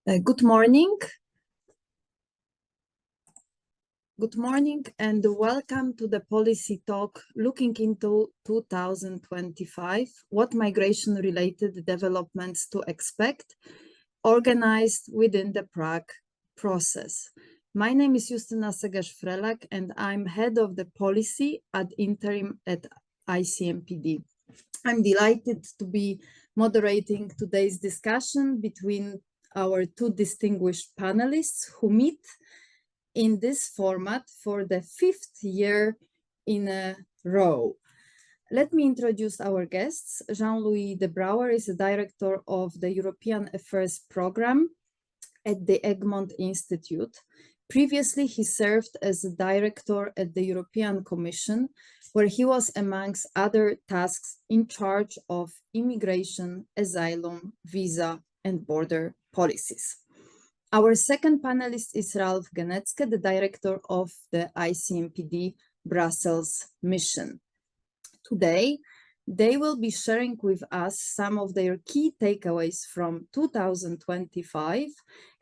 Good morning. Good morning and welcome to the policy talk looking into 2025, what migration-related developments to expect, organized within the Prague process. My name is Justyna Segesh-Frelak and I'm head of the policy ad interim at ICMPD. I'm delighted to be moderating today's discussion between our two distinguished panelists who meet in this format for the 5th year in a row. Let me introduce our guests. Jean-Louis de Brouwer is the director of the European Affairs Programme at the Egmont Institute. Previously, he served as a director at the European Commission, where he was, amongst other tasks, in charge of immigration, asylum, visa, and border policies. Our second panelist is Ralph Genetzke, the director of the ICMPD Brussels mission. Today, they will be sharing with us some of their key takeaways from 2025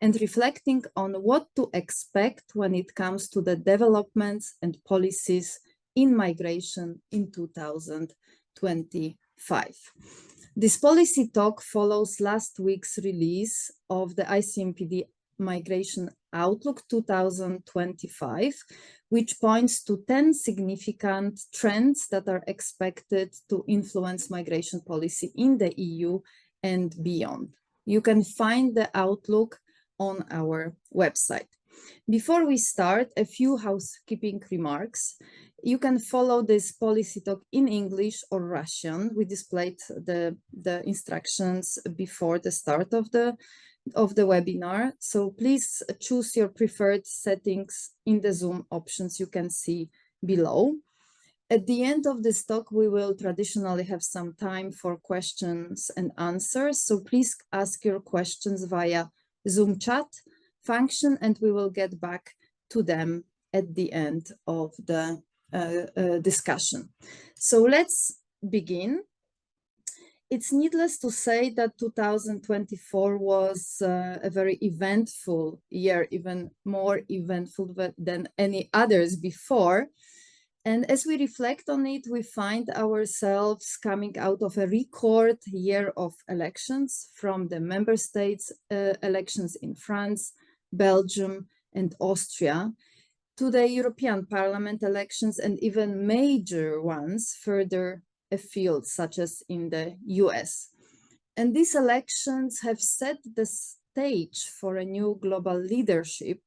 and reflecting on what to expect when it comes to the developments and policies in migration in 2025. This policy talk follows last week's release of the ICMPD Migration Outlook 2025, which points to 10 significant trends that are expected to influence migration policy in the EU and beyond. You can find the outlook on our website. Before we start, a few housekeeping remarks. You can follow this policy talk in English or Russian. We displayed the instructions before the start of the webinar. So please choose your preferred settings in the Zoom options you can see below. At the end of this talk, we will traditionally have some time for questions and answers. So please ask your questions via Zoom chat function, and we will get back to them at the end of the discussion. So let's begin. It's needless to say that 2024 was a very eventful year, even more eventful than any others before. And as we reflect on it, we find ourselves coming out of a record year of elections, from the member states elections in France, Belgium, and Austria, to the European Parliament elections and even major ones further afield, such as in the US. And these elections have set the stage for a new global leadership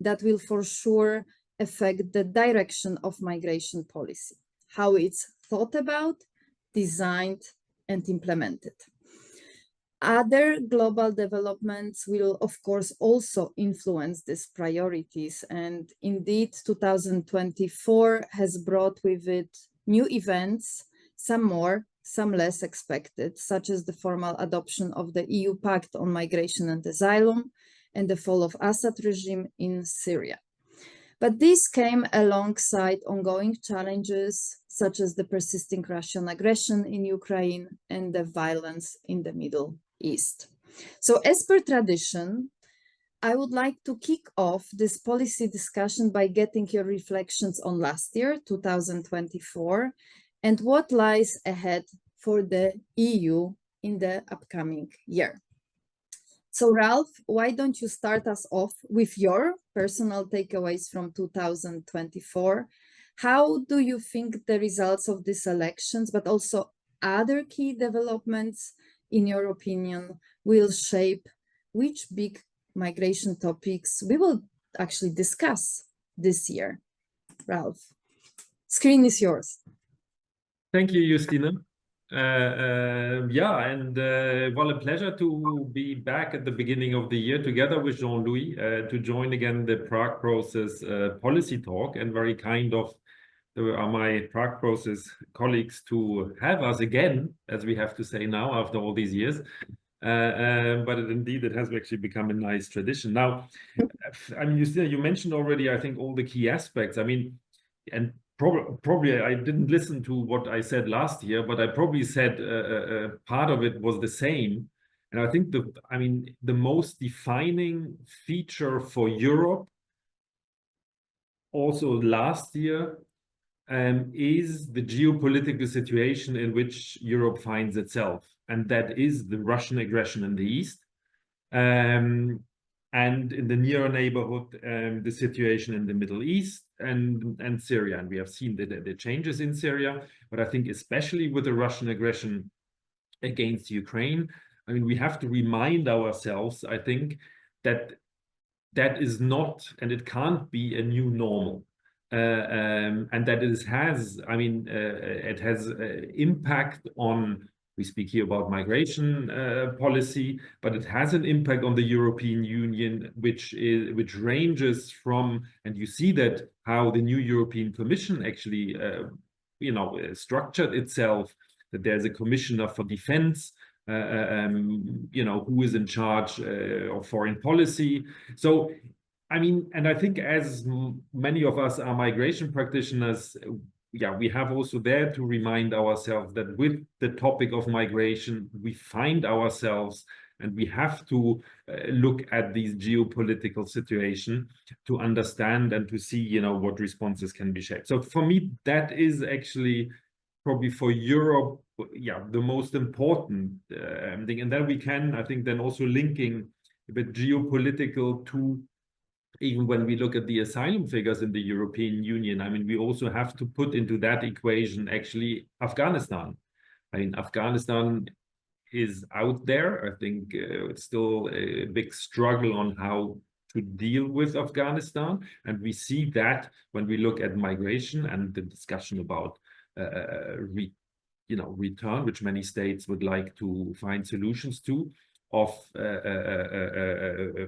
that will for sure affect the direction of migration policy, how it's thought about, designed, and implemented. Other global developments will, of course, also influence these priorities. And indeed, 2024 has brought with it new events, some more, some less expected, such as the formal adoption of the EU Pact on Migration and Asylum and the fall of Assad regime in Syria. But this came alongside ongoing challenges, such as the persisting Russian aggression in Ukraine and the violence in the Middle East. So as per tradition, I would like to kick off this policy discussion by getting your reflections on last year, 2024, and what lies ahead for the EU in the upcoming year. So Ralph, why don't you start us off with your personal takeaways from 2024? How do you think the results of these elections, but also other key developments, in your opinion, will shape which big migration topics we will actually discuss this year? Ralph, screen is yours. Thank you, Justyna. Well, a pleasure to be back at the beginning of the year together with Jean-Louis to join again the Prague Process policy talk, and very kind of my Prague Process colleagues to have us again, as we have to say now after all these years. But indeed, it has actually become a nice tradition. Now, I mean, Justyna, you mentioned already, I think, all the key aspects. I mean, and probably I didn't listen to what I said last year, but I probably said part of it was the same. And I think the most defining feature for Europe also last year is the geopolitical situation in which Europe finds itself. And that is the Russian aggression in the East. And in the near neighborhood, the situation in the Middle East and Syria. And we have seen the changes in Syria, but I think especially with the Russian aggression against Ukraine, I mean, we have to remind ourselves, I think, that that is not, and it can't be a new normal. And that it has impact on, we speak here about migration policy, but it has an impact on the European Union, which ranges from, and you see that how the new European Commission actually, structured itself, that there's a commissioner for defense, who is in charge of foreign policy. So, I mean, and I think as many of us are migration practitioners, we have also there to remind ourselves that with the topic of migration, we find ourselves and we have to look at these geopolitical situation to understand and to see, what responses can be shaped. So for me, that is actually probably for Europe, the most important thing. And then we can, I think, then also linking the geopolitical to, even when we look at the asylum figures in the European Union, I mean, we also have to put into that equation actually Afghanistan. I mean, Afghanistan is out there. I think it's still a big struggle on how to deal with Afghanistan. And we see that when we look at migration and the discussion about return, which many states would like to find solutions to, of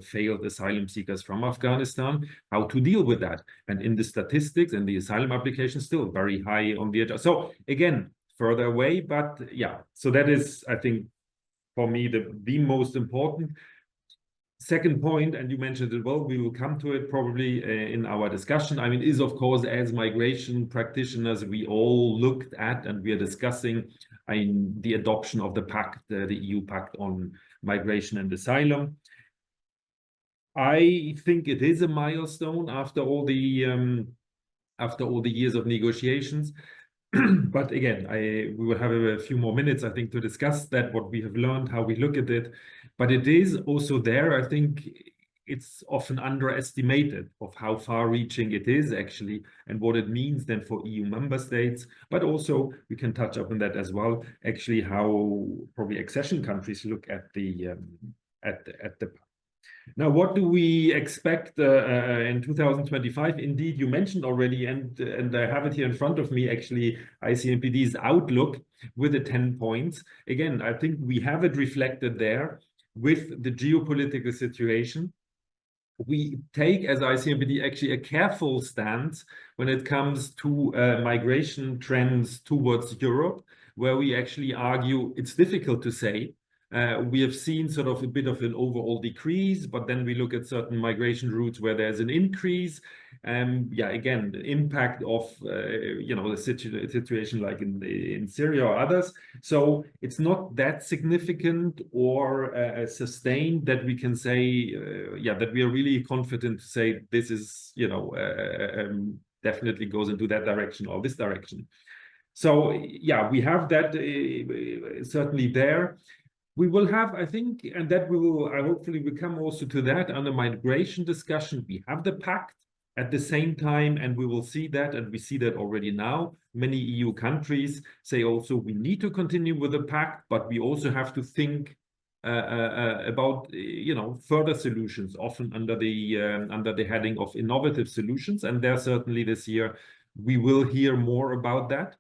failed asylum seekers from Afghanistan, how to deal with that. And in the statistics and the asylum application, still very high on the agenda. So again, further away, but so that is, I think, for me, the most important. Second point, and you mentioned it well, we will come to it probably in our discussion, I mean, is of course, as migration practitioners, we all looked at and we are discussing the adoption of the pact, the EU Pact on Migration and Asylum. I think it is a milestone after all the years of negotiations. But again, we will have a few more minutes, I think, to discuss that, what we have learned, how we look at it. But it is also there, I think it's often underestimated of how far-reaching it is actually, and what it means then for EU member states. But also, we can touch up on that as well, actually, how probably accession countries look at the Now, what do we expect in 2025? Indeed, you mentioned already, and I have it here in front of me, actually, ICMPD's outlook with the 10 points. Again, I think we have it reflected there with the geopolitical situation. We take, as ICMPD, actually a careful stance when it comes to migration trends towards Europe, where we actually argue it's difficult to say. We have seen sort of a bit of an overall decrease, but then we look at certain migration routes where there's an increase. Again, the impact of the situation like in Syria or others. So it's not that significant or sustained that we can say, that we are really confident to say this is, definitely goes into that direction or this direction. So we have that certainly there. We will have, I think, and that we will, hopefully we come also to that on the migration discussion. We have the pact at the same time, and we will see that, and we see that already now. Many EU countries say also we need to continue with the pact, but we also have to think about, further solutions, often under the heading of innovative solutions. And there certainly this year, we will hear more about that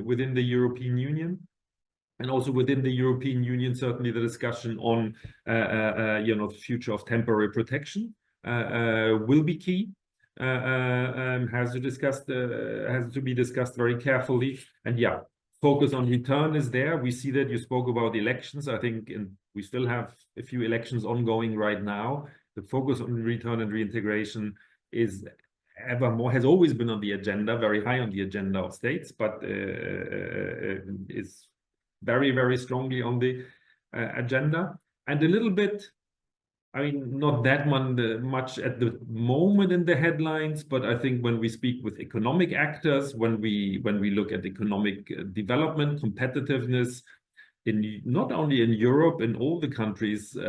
within the European Union. And also within the European Union, certainly the discussion on, the future of temporary protection will be key. Has to be discussed very carefully. And focus on return is there. We see that you spoke about elections, I think, and we still have a few elections ongoing right now. The focus on return and reintegration is evermore, has always been on the agenda, very high on the agenda of states, but is very, very strongly on the agenda. And a little bit, I mean, not that much at the moment in the headlines, but I think when we speak with economic actors, when we look at economic development, competitiveness, in not only in Europe, in all the countries, we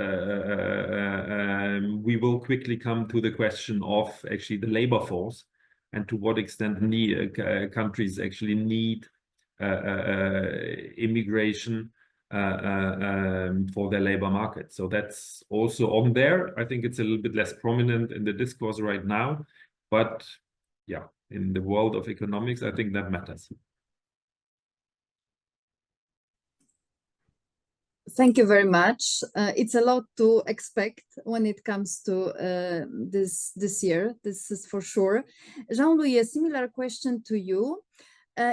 will quickly come to the question of actually the labor force and to what extent countries actually need immigration for their labor market. So that's also on there. I think it's a little bit less prominent in the discourse right now, but yeah, in the world of economics, I think that matters. Thank you very much. It's a lot to expect when it comes to this year. This is for sure. Jean-Louis, a similar question to you.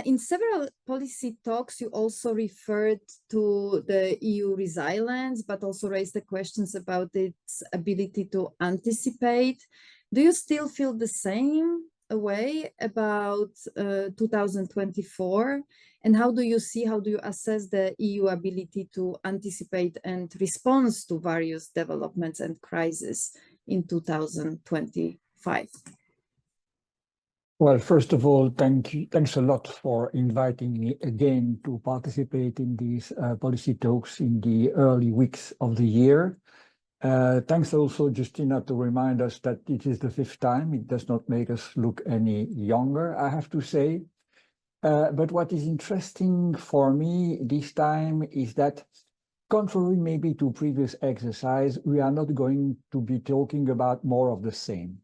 In several policy talks, you also referred to the EU resilience, but also raised the questions about its ability to anticipate. Do you still feel the same way about 2024? And how do you assess the EU ability to anticipate and respond to various developments and crises in 2025? Well, first of all, thanks a lot for inviting me again to participate in these policy talks in the early weeks of the year. Thanks also, Justina, to remind us that it is the 5th time. It does not make us look any younger, I have to say. But what is interesting for me this time is that, contrary maybe to previous exercise, we are not going to be talking about more of the same.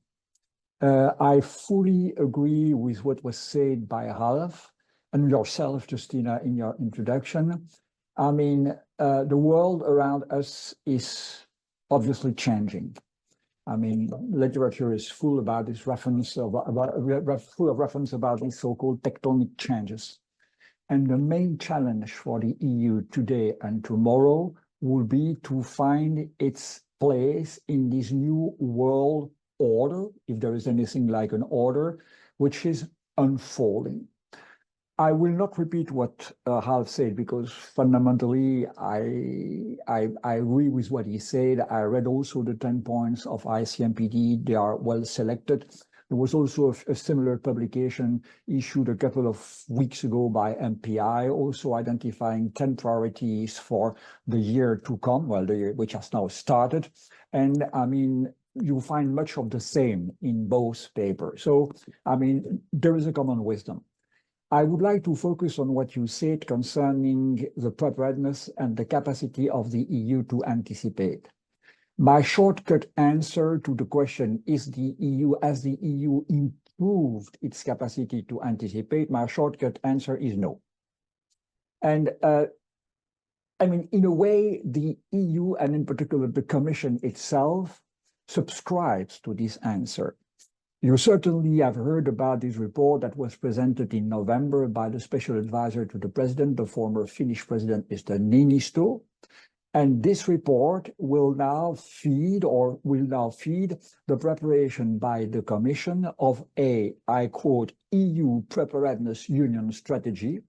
I fully agree with what was said by Ralph and yourself, Justina, in your introduction. I mean, the world around us is obviously changing. I mean, literature is full about this reference full of reference about these so-called tectonic changes. And the main challenge for the EU today and tomorrow will be to find its place in this new world order, if there is anything like an order, which is unfolding. I will not repeat what Ralph said, because fundamentally I agree with what he said. I read also the 10 points of ICMPD. They are well selected. There was also a similar publication issued a couple of weeks ago by MPI, also identifying 10 priorities for the year to come, well, the year which has now started. And I mean, you find much of the same in both papers. So, I mean, there is a common wisdom. I would like to focus on what you said concerning the preparedness and the capacity of the EU to anticipate. My shortcut answer to the question, has the EU improved its capacity to anticipate? My shortcut answer is no. And I mean, in a way, the EU, and in particular the Commission itself, subscribes to this answer. You certainly have heard about this report that was presented in November by the special advisor to the president, the former Finnish president, Mr. Niinistö. And this report will now feed the preparation by the Commission of a, I quote, EU preparedness union strategy,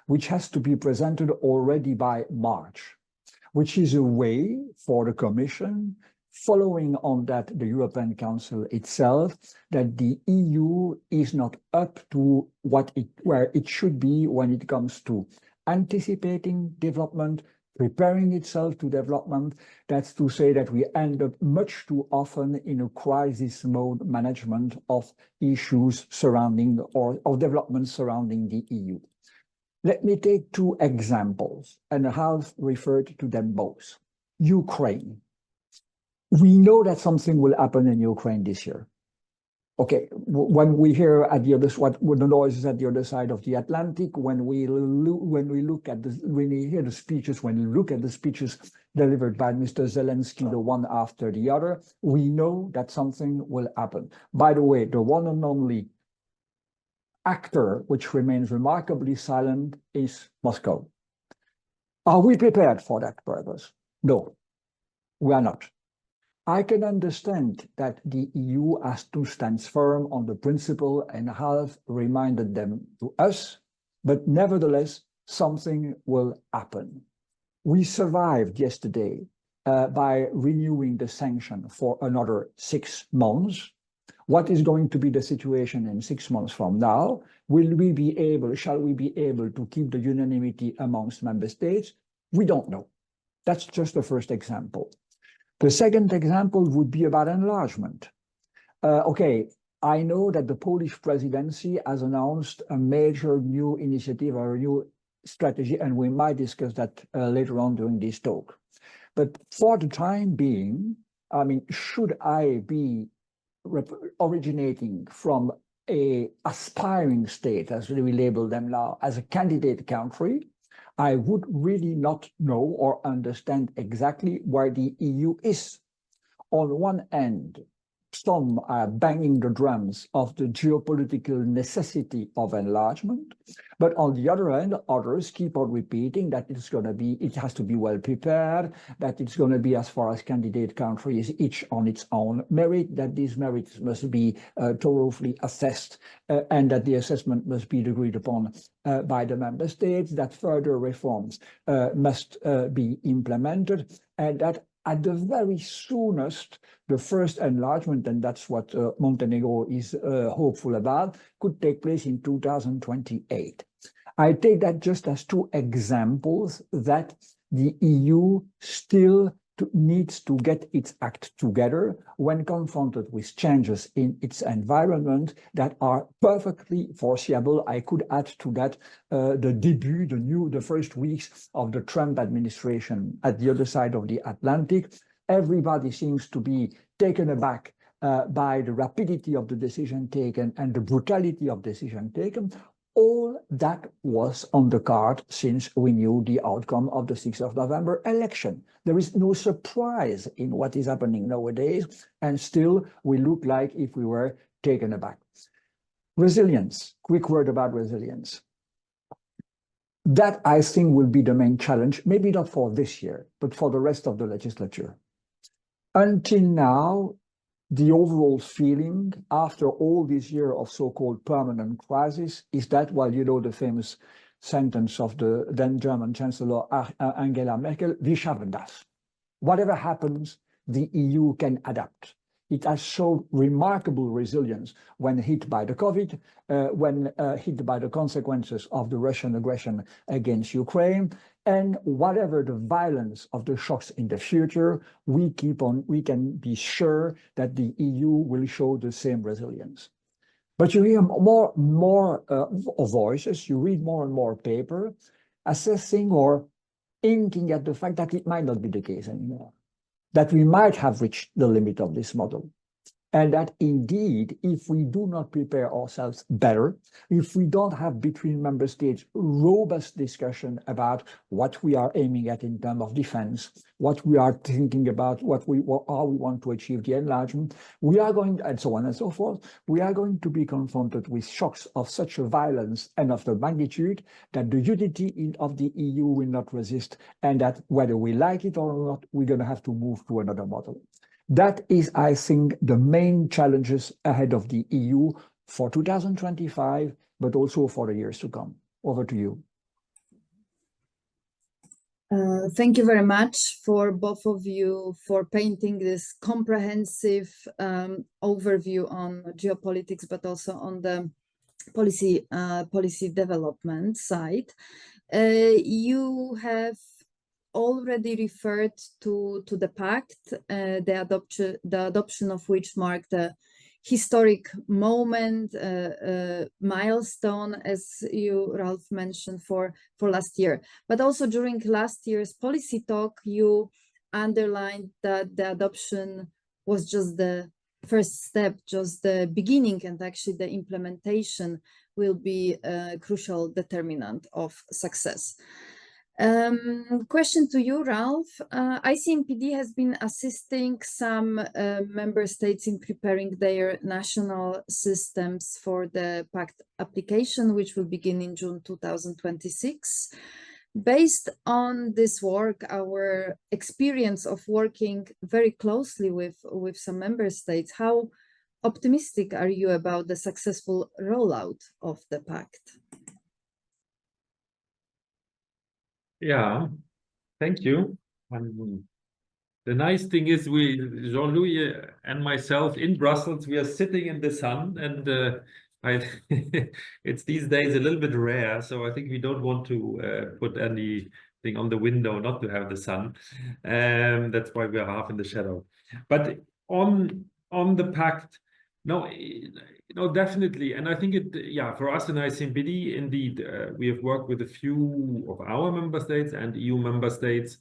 which has to be presented already by March, which is a way for the Commission, following on that the European Council itself, that the EU is not up to where it should be when it comes to anticipating development, preparing itself to development. That's to say that we end up much too often in a crisis mode management of issues surrounding or of developments surrounding the EU. Let me take 2 examples, and Ralph referred to them both. Ukraine. We know that something will happen in Ukraine this year. Okay, when we hear at the other, what the noises at the other side of the Atlantic, when we look at when we hear the speeches, when we look at the speeches delivered by Mr. Zelensky, the one after the other, we know that something will happen. By the way, the one and only actor which remains remarkably silent is Moscow. Are we prepared for that purpose? No, we are not. I can understand that the EU has to stand firm on the principle and have reminded them to us, but nevertheless, something will happen. We survived yesterday by renewing the sanction for another 6 months. What is going to be the situation in 6 months from now? Shall we be able to keep the unanimity amongst member states? We don't know. That's just the first example. The second example would be about enlargement. Okay, I know that the Polish presidency has announced a major new initiative or a new strategy, and we might discuss that later on during this talk. But for the time being, I mean, should I be originating from an aspiring state, as we label them now, as a candidate country, I would really not know or understand exactly where the EU is. On one end, some are banging the drums of the geopolitical necessity of enlargement, but on the other hand, others keep on repeating that it has to be well prepared, that it's going to be as far as candidate countries, each on its own merit, that these merits must be thoroughly assessed, and that the assessment must be agreed upon by the member states, that further reforms must be implemented, and that at the very soonest, the first enlargement, and that's what Montenegro is hopeful about, could take place in 2028. I take that just as two examples that the EU still needs to get its act together when confronted with changes in its environment that are perfectly foreseeable. I could add to that the first weeks of the Trump administration at the other side of the Atlantic. Everybody seems to be taken aback by the rapidity of the decision taken and the brutality of decision taken. All that was on the card since we knew the outcome of the 6th of November election. There is no surprise in what is happening nowadays, and still we look like if we were taken aback. Resilience, quick word about resilience. That, I think, will be the main challenge, maybe not for this year, but for the rest of the legislature. Until now, the overall feeling after all this year of so-called permanent crisis is that, well, you know the famous sentence of the then German Chancellor Angela Merkel, wir schaffen das. Whatever happens, the EU can adapt. It has shown remarkable resilience when hit by the COVID, when hit by the consequences of the Russian aggression against Ukraine, and whatever the violence of the shocks in the future, we can be sure that the EU will show the same resilience. But you hear more voices, you read more and more paper assessing or hinting at the fact that it might not be the case anymore, that we might have reached the limit of this model. And that indeed, if we do not prepare ourselves better, if we don't have between member states robust discussion about what we are aiming at in terms of defense, what we are thinking about, how we want to achieve the enlargement, we are going, and so on and so forth, we are going to be confronted with shocks of such a violence and of the magnitude that the unity of the EU will not resist, and that whether we like it or not, we're going to have to move to another model. That is, I think, the main challenges ahead of the EU for 2025, but also for the years to come. Over to you. Thank you very much for both of you for painting this comprehensive overview on geopolitics, but also on the policy development side. You have already referred to the pact, the adoption of which marked a historic moment, milestone, as you, Ralph, mentioned for last year. But also during last year's policy talk, you underlined that the adoption was just the first step, just the beginning, and actually the implementation will be a crucial determinant of success. Question to you, Ralph. ICMPD has been assisting some member states in preparing their national systems for the pact application, which will begin in June 2026. Based on this work, our experience of working very closely with some member states, how optimistic are you about the successful rollout of the pact? Yeah, Thank you. The nice thing is Jean-Louis and myself in Brussels, we are sitting in the sun, and it's these days a little bit rare. So I think we don't want to put anything on the window not to have the sun. That's why we are half in the shadow. But on the pact, no, definitely. And I think for us in ICMPD, indeed, we have worked with a few of our member states and EU member states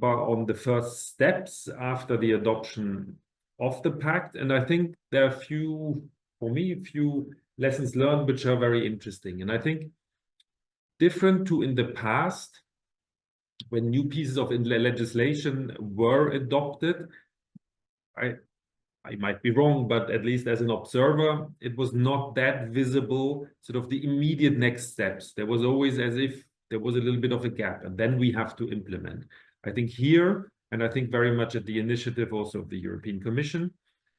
on the first steps after the adoption of the pact. And I think there are few lessons learned which are very interesting. And I think different to in the past, when new pieces of legislation were adopted, I might be wrong, but at least as an observer, it was not that visible, sort of the immediate next steps. There was always as if there was a little bit of a gap, and then we have to implement. I think here, and I think very much at the initiative also of the European Commission,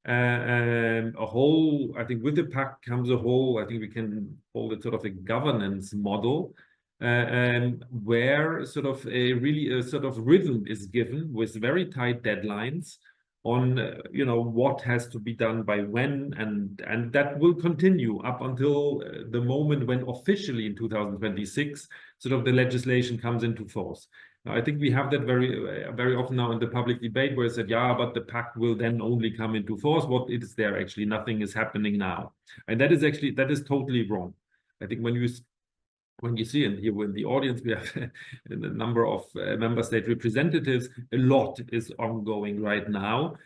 and I think with the pact comes a whole, I think we can call it sort of a governance model, where sort of a sort of rhythm is given with very tight deadlines on what has to be done by when, and that will continue up until the moment when officially in 2026 sort of the legislation comes into force. Now, I think we have that very often now in the public debate where it said, yeah, but the pact will then only come into force. What is there? Actually, nothing is happening now, and that is totally wrong. I think when you see, and here in the audience we have a number of member state representatives, a lot is ongoing right now,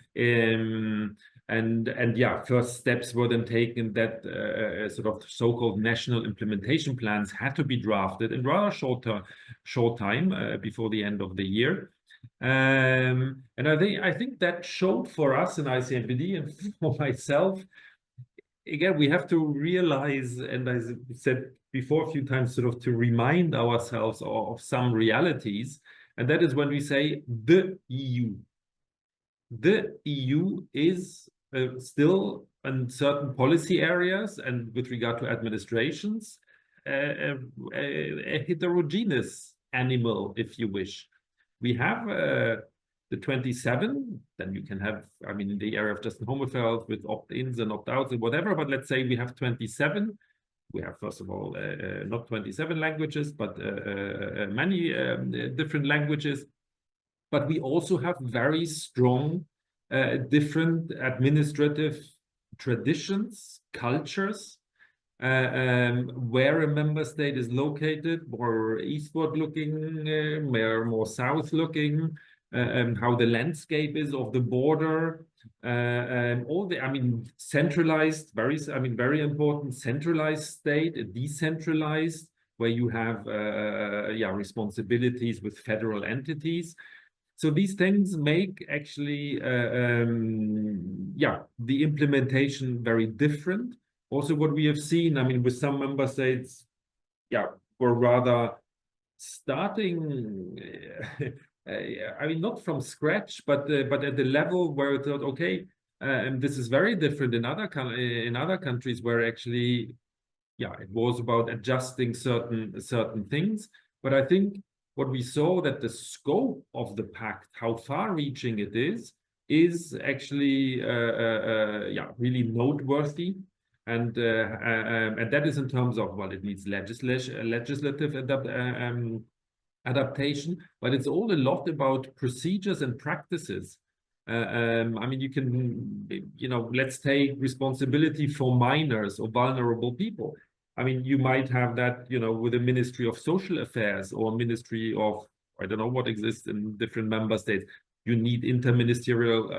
and yeah, first steps were then taken that sort of so-called national implementation plans had to be drafted in rather short time before the end of the year. And I think that showed for us in ICMPD and for myself, again, we have to realize, and as I said before a few times, sort of to remind ourselves of some realities, and that is when we say the EU. The EU is still in certain policy areas and with regard to administrations, a heterogeneous animal, if you wish. We have the 27, then you can have, I mean, in the area of just home affairs with opt-ins and opt-outs and whatever, but let's say we have 27. We have, first of all, not 27 languages, but many different languages. But we also have very strong different administrative traditions, cultures, where a member state is located, more eastward looking, more south looking, how the landscape is of the border, centralized, very important centralized state, a decentralized, where you have responsibilities with federal entities. So these things make actually the implementation very different. Also, what we have seen, I mean, with some member states, were rather starting. Not from scratch, but at the level where it thought, okay, and this is very different in other countries where actually, it was about adjusting certain things. But I think what we saw that the scope of the pact, how far-reaching it is actually really noteworthy, and that is in terms of, well, it needs legislative adaptation, but it's all a lot about procedures and practices. You can, let's take responsibility for minors or vulnerable people. I mean, you might have that, with the Ministry of Social Affairs or Ministry of, I don't know what exists in different member states. You need interministerial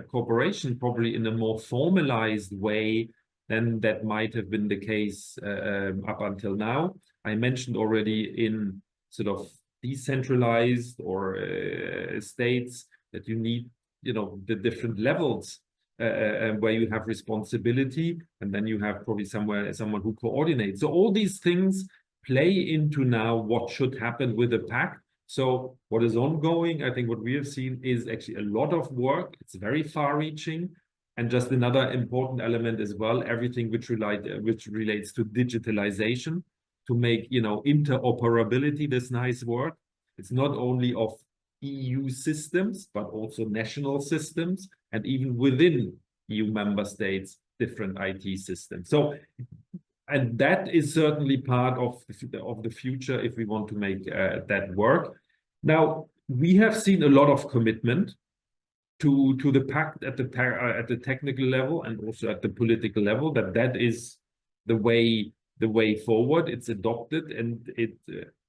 cooperation, probably in a more formalized way than that might have been the case up until now. I mentioned already in sort of decentralized or states that you need, the different levels where you have responsibility, and then you have probably someone who coordinates. So all these things play into now what should happen with the pact. So what is ongoing, I think what we have seen is actually a lot of work. It's very far-reaching. And just another important element as well, everything which relates to digitalization, to make interoperability this nice word. It's not only of EU systems, but also national systems, and even within EU member states, different IT systems. So, and that is certainly part of the future if we want to make that work. Now, we have seen a lot of commitment to the pact at the technical level and also at the political level, that is the way forward. It's adopted, and it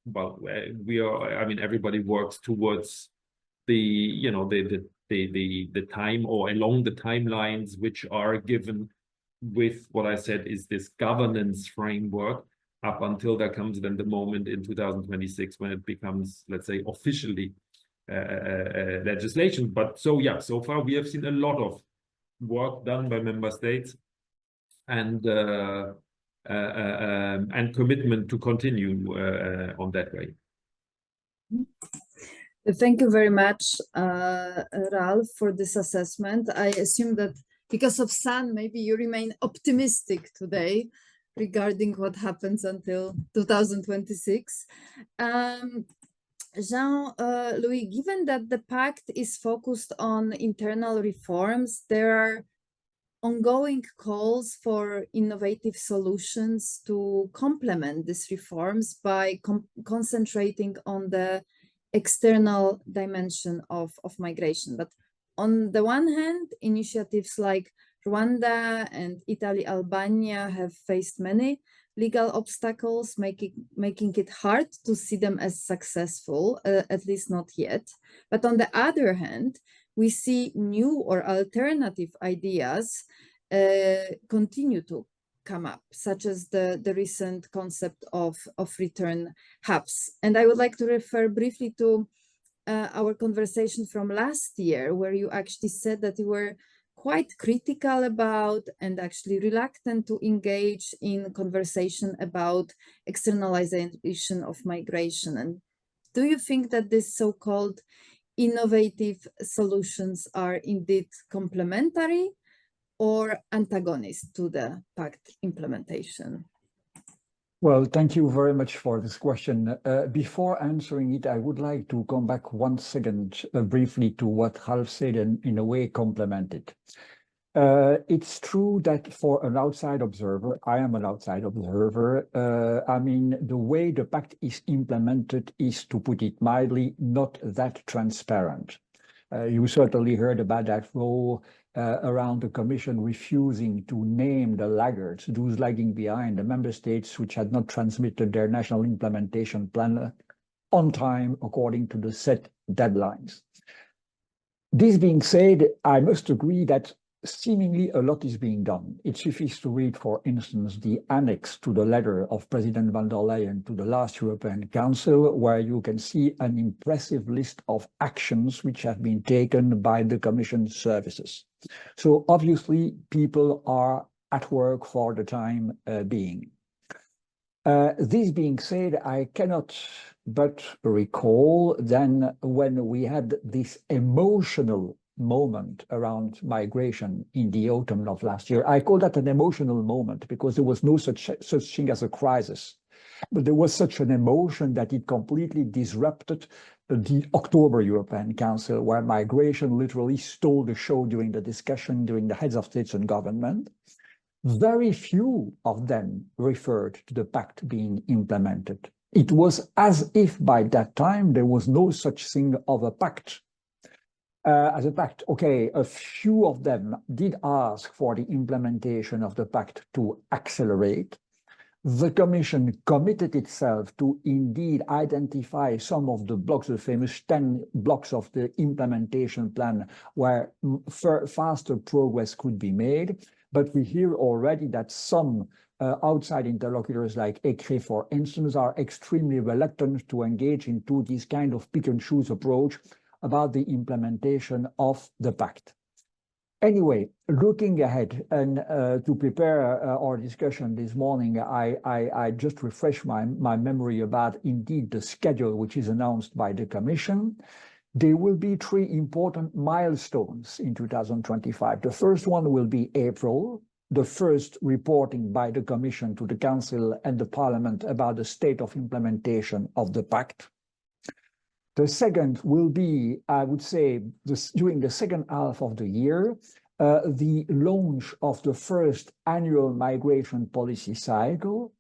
well, we are, I mean, everybody works towards the time, or along the timelines which are given with what I said is this governance framework, up until there comes then the moment in 2026 when it becomes, let's say, officially legislation. But so yeah, so far we have seen a lot of work done by member states, and commitment to continue on that way. Thank you very much, Ralph, for this assessment. I assume that because of sun, maybe you remain optimistic today regarding what happens until 2026. Jean-Louis, given that the pact is focused on internal reforms, there are ongoing calls for innovative solutions to complement these reforms by concentrating on the external dimension of migration. But on the one hand, initiatives like Rwanda and Italy, Albania have faced many legal obstacles, making it hard to see them as successful, at least not yet. But on the other hand, we see new or alternative ideas continue to come up, such as the recent concept of return hubs. And I would like to refer briefly to our conversation from last year, where you actually said that you were quite critical about and actually reluctant to engage in conversation about externalization of migration. And do you think that these so-called innovative solutions are indeed complementary or antagonist to the pact implementation? Well, thank you very much for this question. Before answering it, I would like to come back 1 second briefly to what Ralph said and in a way complement it. It's true that for an outside observer, I am an outside observer, I mean, the way the pact is implemented is, to put it mildly, not that transparent. You certainly heard about that role around the Commission refusing to name the laggards, those lagging behind, the member states which had not transmitted their national implementation plan on time according to the set deadlines. This being said, I must agree that seemingly a lot is being done. It suffices to read, for instance, the annex to the letter of President van der Leyen to the last European Council, where you can see an impressive list of actions which have been taken by the Commission services. So obviously people are at work for the time being. This being said, I cannot but recall then when we had this emotional moment around migration in the autumn of last year. I call that an emotional moment because there was no such thing as a crisis, but there was such an emotion that it completely disrupted the October European Council, where migration literally stole the show during the discussion during the heads of states and government. Very few of them referred to the pact being implemented. It was as if by that time there was no such thing of a pact. As a pact, okay, a few of them did ask for the implementation of the pact to accelerate. The Commission committed itself to indeed identify some of the blocks, the famous 10 blocks of the implementation plan, where faster progress could be made. But we hear already that some outside interlocutors like ECRE, for instance, are extremely reluctant to engage into this kind of pick and choose approach about the implementation of the pact. Anyway, looking ahead and to prepare our discussion this morning, I just refreshed my memory about indeed the schedule which is announced by the Commission. There will be 3 important milestones in 2025. The first one will be April, the first reporting by the Commission to the Council and the Parliament about the state of implementation of the pact. The second will be, I would say, during the second half of the year, the launch of the first annual migration policy cycle.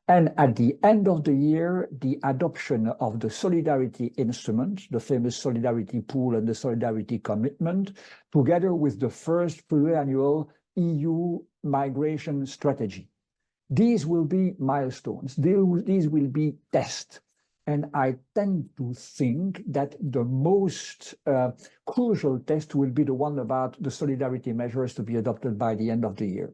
And at the end of the year, the adoption of the solidarity instrument, the famous solidarity pool and the solidarity commitment, together with the first pluriannual EU migration strategy. These will be milestones. These will be tests. And I tend to think that the most crucial test will be the one about the solidarity measures to be adopted by the end of the year.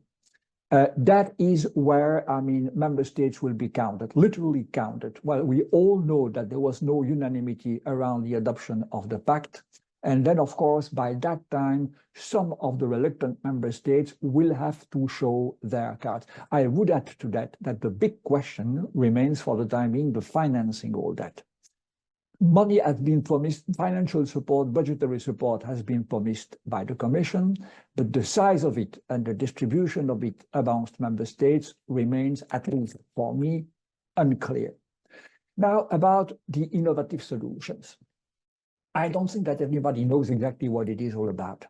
That is where, I mean, member states will be counted, literally counted. Well, we all know that there was no unanimity around the adoption of the pact. And then, of course, by that time, some of the reluctant member states will have to show their cards. I would add to that the big question remains for the time being the financing all that. Money has been promised, financial support, budgetary support has been promised by the Commission, but the size of it and the distribution of it amongst member states remains, at least for me, unclear. Now, about the innovative solutions. I don't think that everybody knows exactly what it is all about.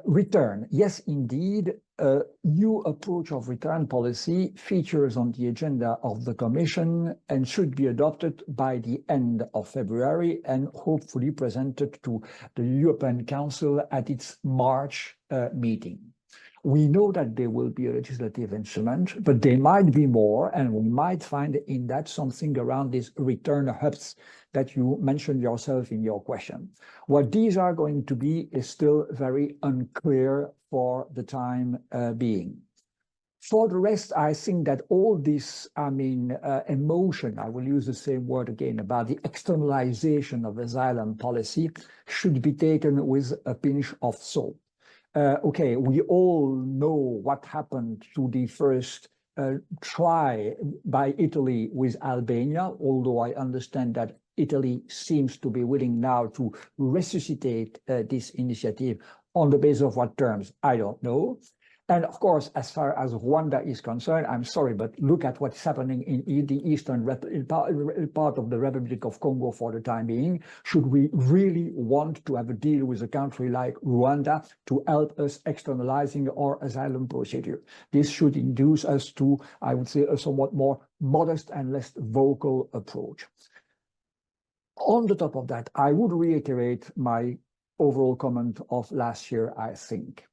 Return, yes, indeed, a new approach of return policy features on the agenda of the Commission and should be adopted by the end of February and hopefully presented to the European Council at its March meeting. We know that there will be a legislative instrument, but there might be more, and we might find in that something around these return hubs that you mentioned yourself in your question. What these are going to be is still very unclear for the time being. For the rest, I think that all this, emotion, I will use the same word again, about the externalization of asylum policy should be taken with a pinch of salt. Okay, we all know what happened to the first try by Italy with Albania, although I understand that Italy seems to be willing now to resuscitate this initiative on the basis of what terms, I don't know. And of course, as far as Rwanda is concerned, I'm sorry, but look at what's happening in the eastern part of the Republic of Congo for the time being. Should we really want to have a deal with a country like Rwanda to help us externalizing our asylum procedure? This should induce us to, I would say, a somewhat more modest and less vocal approach. On the top of that, I would reiterate my overall comment of last year, I think.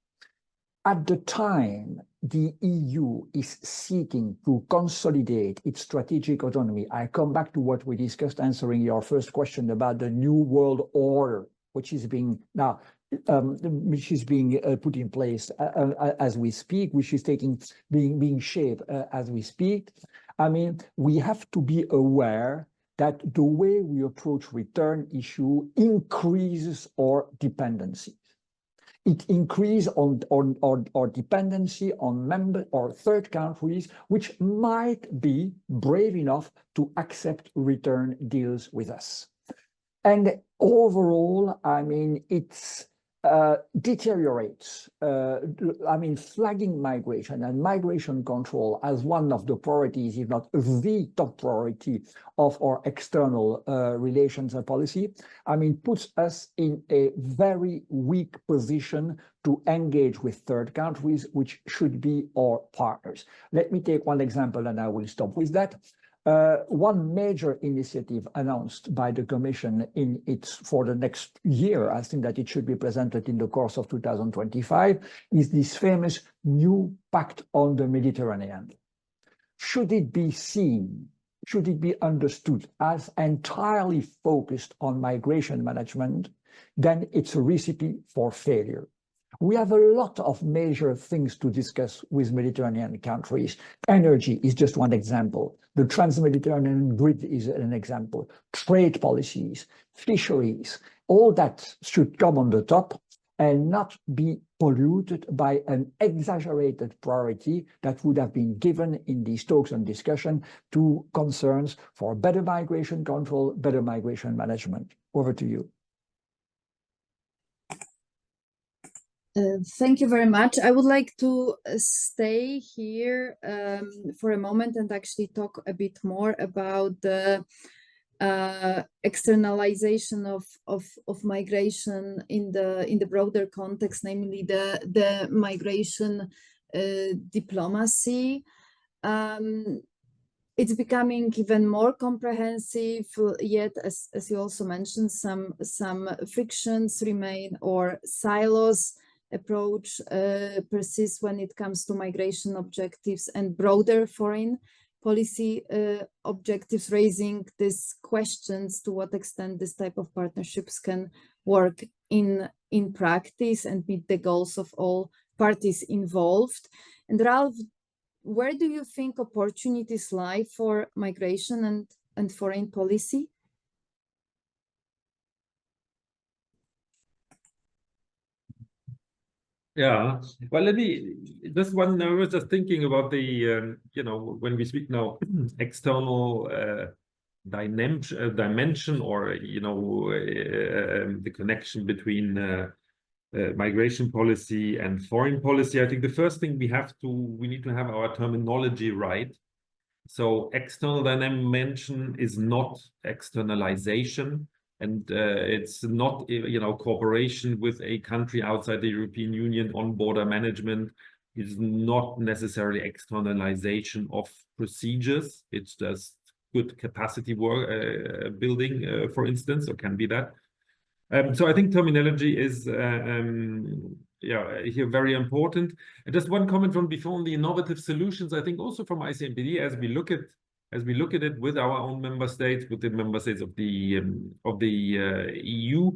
At the time, the EU is seeking to consolidate its strategic autonomy. I come back to what we discussed answering your first question about the new world order, which is being now, put in place as we speak, which is being shaped as we speak. I mean, we have to be aware that the way we approach return issue increases our dependency. It increases our dependency on member or third countries, which might be brave enough to accept return deals with us. And overall, I mean, it's deteriorates. Flagging migration and migration control as one of the priorities, if not the top priority of our external relations and policy, puts us in a very weak position to engage with third countries, which should be our partners. Let me take one example and I will stop with that. One major initiative announced by the Commission for the next year, I think that it should be presented in the course of 2025, is this famous new Pact on the Mediterranean. Should it be seen, should it be understood as entirely focused on migration management, then it's a recipe for failure. We have a lot of major things to discuss with Mediterranean countries. Energy is just one example. The trans-Mediterranean grid is an example. Trade policies, fisheries, all that should come on the top and not be polluted by an exaggerated priority that would have been given in these talks and discussion to concerns for better migration control, better migration management. Over to you. Thank you very much. I would like to stay here for a moment and actually talk a bit more about the externalization of migration in the broader context, namely the migration diplomacy. It's becoming even more comprehensive, yet as you also mentioned, some frictions remain, or silos approach persists when it comes to migration objectives and broader foreign policy objectives, raising these questions to what extent this type of partnerships can work in practice and meet the goals of all parties involved. And Ralph, where do you think opportunities lie for migration and foreign policy? Yeah, well, let me just one. I was just thinking about the you know, when we speak now external dimension, or you know, the connection between migration policy and foreign policy. I think the first thing we need to have our terminology right. So external dimension is not externalization. And it's not, you know, cooperation with a country outside the European Union on border management is not necessarily externalization of procedures. It's just good capacity work building, for instance, or can be that. So I think terminology is yeah, here very important. And just one comment from before on the innovative solutions. I think also from ICMPD, as we look at it with our own member states, with the member states of the EU.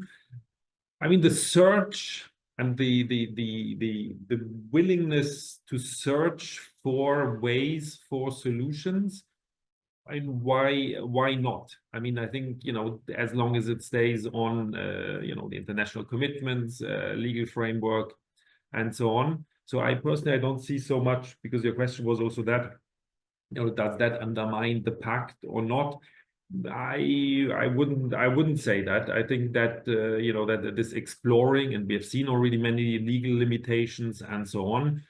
I mean, the search and the willingness to search for ways for solutions. And why not? I mean, I think, you know, as long as it stays on, you know, the international commitments, legal framework, and so on. So I personally don't see so much, because your question was also that, you know, does that undermine the pact or not? I wouldn't say that. I think that you know, that this exploring, and we have seen already many legal limitations and so on.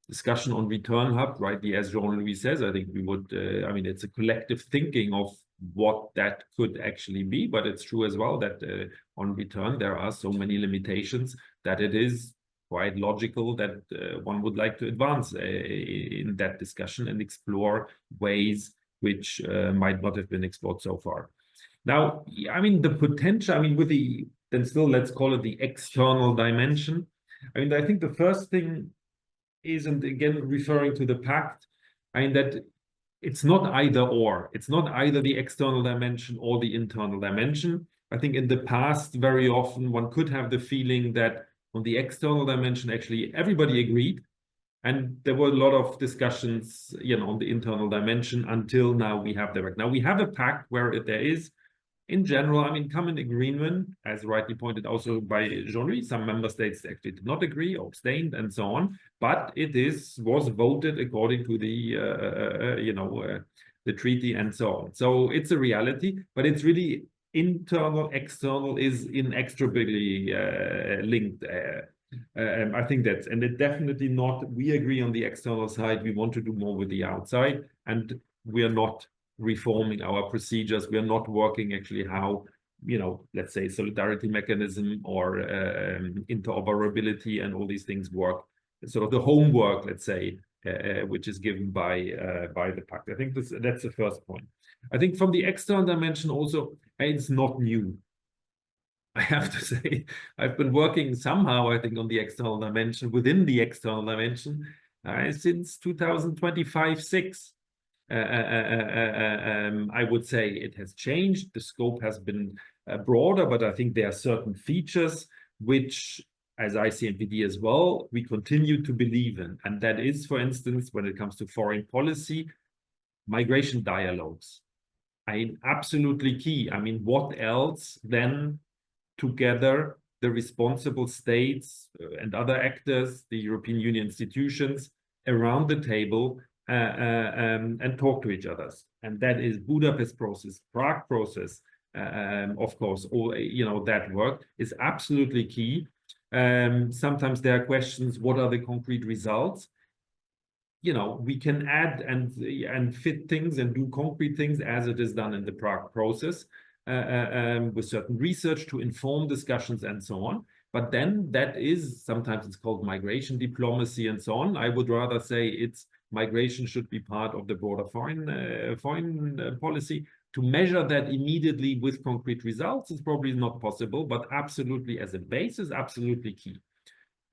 Discussion on return hub, rightly as Jean-Louis says, I think we would, I mean, it's a collective thinking of what that could actually be, but it's true as well that on return, there are so many limitations that it is quite logical that one would like to advance in that discussion and explore ways which might not have been explored so far. Now, I mean, the potential, I mean, with the, then still let's call it the external dimension. I mean, I think the first thing is, and again referring to the pact, I mean, that it's not either or. It's not either the external dimension or the internal dimension. I think in the past, very often one could have the feeling that on the external dimension, actually everybody agreed, and there were a lot of discussions, you know, on the internal dimension until now we have the pact. Now we have a pact where there is, in general, I mean, common agreement, as rightly pointed also by Jean-Louis. Some member states actually did not agree or abstained and so on, but it was voted according to the, you know, the treaty and so on. So it's a reality, but it's really internal, external is inextricably linked. I think that's, and it definitely not, we agree on the external side, we want to do more with the outside, and we are not reforming our procedures. We are not working actually how, you know, let's say solidarity mechanism or interoperability and all these things work. Sort of the homework, let's say, which is given by the pact. I think that's the first point. I think from the external dimension also, it's not new. I have to say, I've been working somehow, I think, on the external dimension, within the external dimension, since 2025-6. I would say it has changed. The scope has been broader, but I think there are certain features which, as ICMPD as well, we continue to believe in. And that is, for instance, when it comes to foreign policy, migration dialogues. I mean, absolutely key. I mean, what else than together the responsible states and other actors, the European Union institutions, around the table and talk to each other. And that is Budapest process, Prague process, of course, all, you know, that work is absolutely key. Sometimes there are questions, what are the concrete results? you know, we can add and fit things and do concrete things as it is done in the Prague process with certain research to inform discussions and so on. But then that is, sometimes it's called migration diplomacy and so on. I would rather say it's migration should be part of the broader foreign policy. To measure that immediately with concrete results is probably not possible, but absolutely as a base is absolutely key.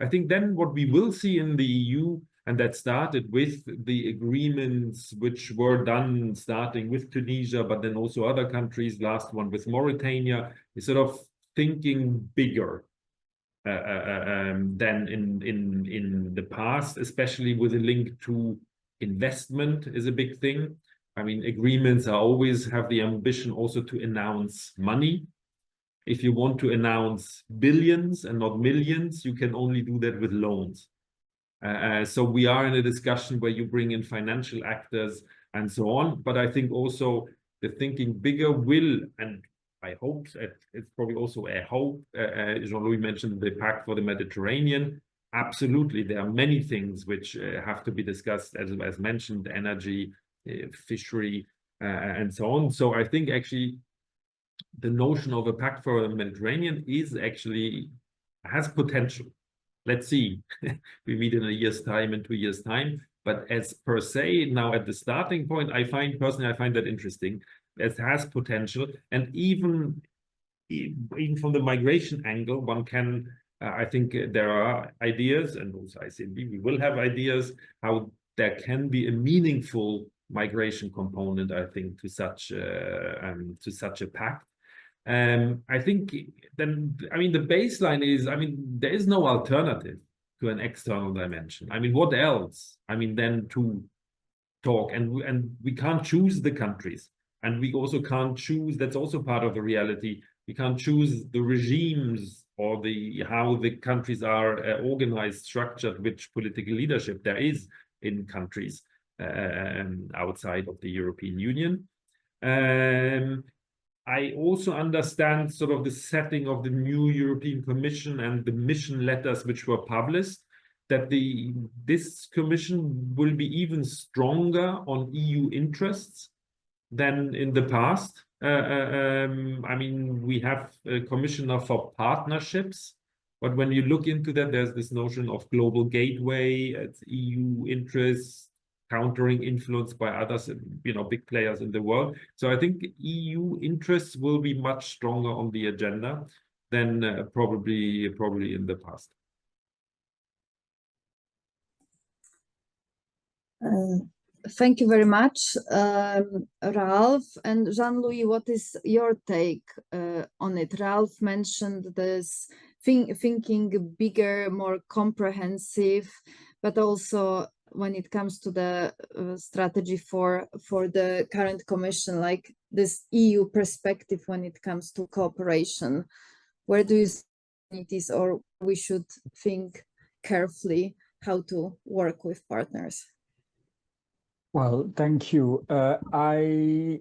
I think then what we will see in the EU, and that started with the agreements which were done starting with Tunisia, but then also other countries, last one with Mauritania, is sort of thinking bigger than in the past, especially with a link to investment is a big thing. I mean, agreements are always have the ambition also to announce money. If you want to announce billions and not millions, you can only do that with loans. So we are in a discussion where you bring in financial actors and so on. But I think also the thinking bigger will, and I hope it's probably also a hope. Jean-Louis mentioned the Pact for the Mediterranean. Absolutely, there are many things which have to be discussed, as mentioned, energy, fishery, and so on. So I think actually the notion of a Pact for the Mediterranean is actually has potential. Let's see. We meet in a year's time, in 2 years' time. But as per se, now at the starting point, I find that interesting. It has potential, and even from the migration angle, one can. I think there are ideas, and also I think we will have ideas how there can be a meaningful migration component. I think to such a pact. I think then, I mean, the baseline is, I mean, there is no alternative to an external dimension. I mean, what else? I mean, then to talk, and we can't choose the countries, and we also can't choose. That's also part of the reality. We can't choose the regimes or how the countries are organized, structured, which political leadership there is in countries outside of the European Union. I also understand sort of the setting of the new European Commission and the mission letters which were published, that this commission will be even stronger on EU interests than in the past. I mean, we have a commissioner for partnerships, but when you look into that, there's this notion of global gateway, it's EU interests, countering influence by others, you know, big players in the world. So I think EU interests will be much stronger on the agenda than probably in the past. Thank you very much, Ralph. And Jean-Louis, what is your take on it? Ralph mentioned this thinking bigger, more comprehensive, but also when it comes to the strategy for the current commission, like this EU perspective when it comes to cooperation. Where do you see it is, or we should think carefully how to work with partners? Well, thank you. I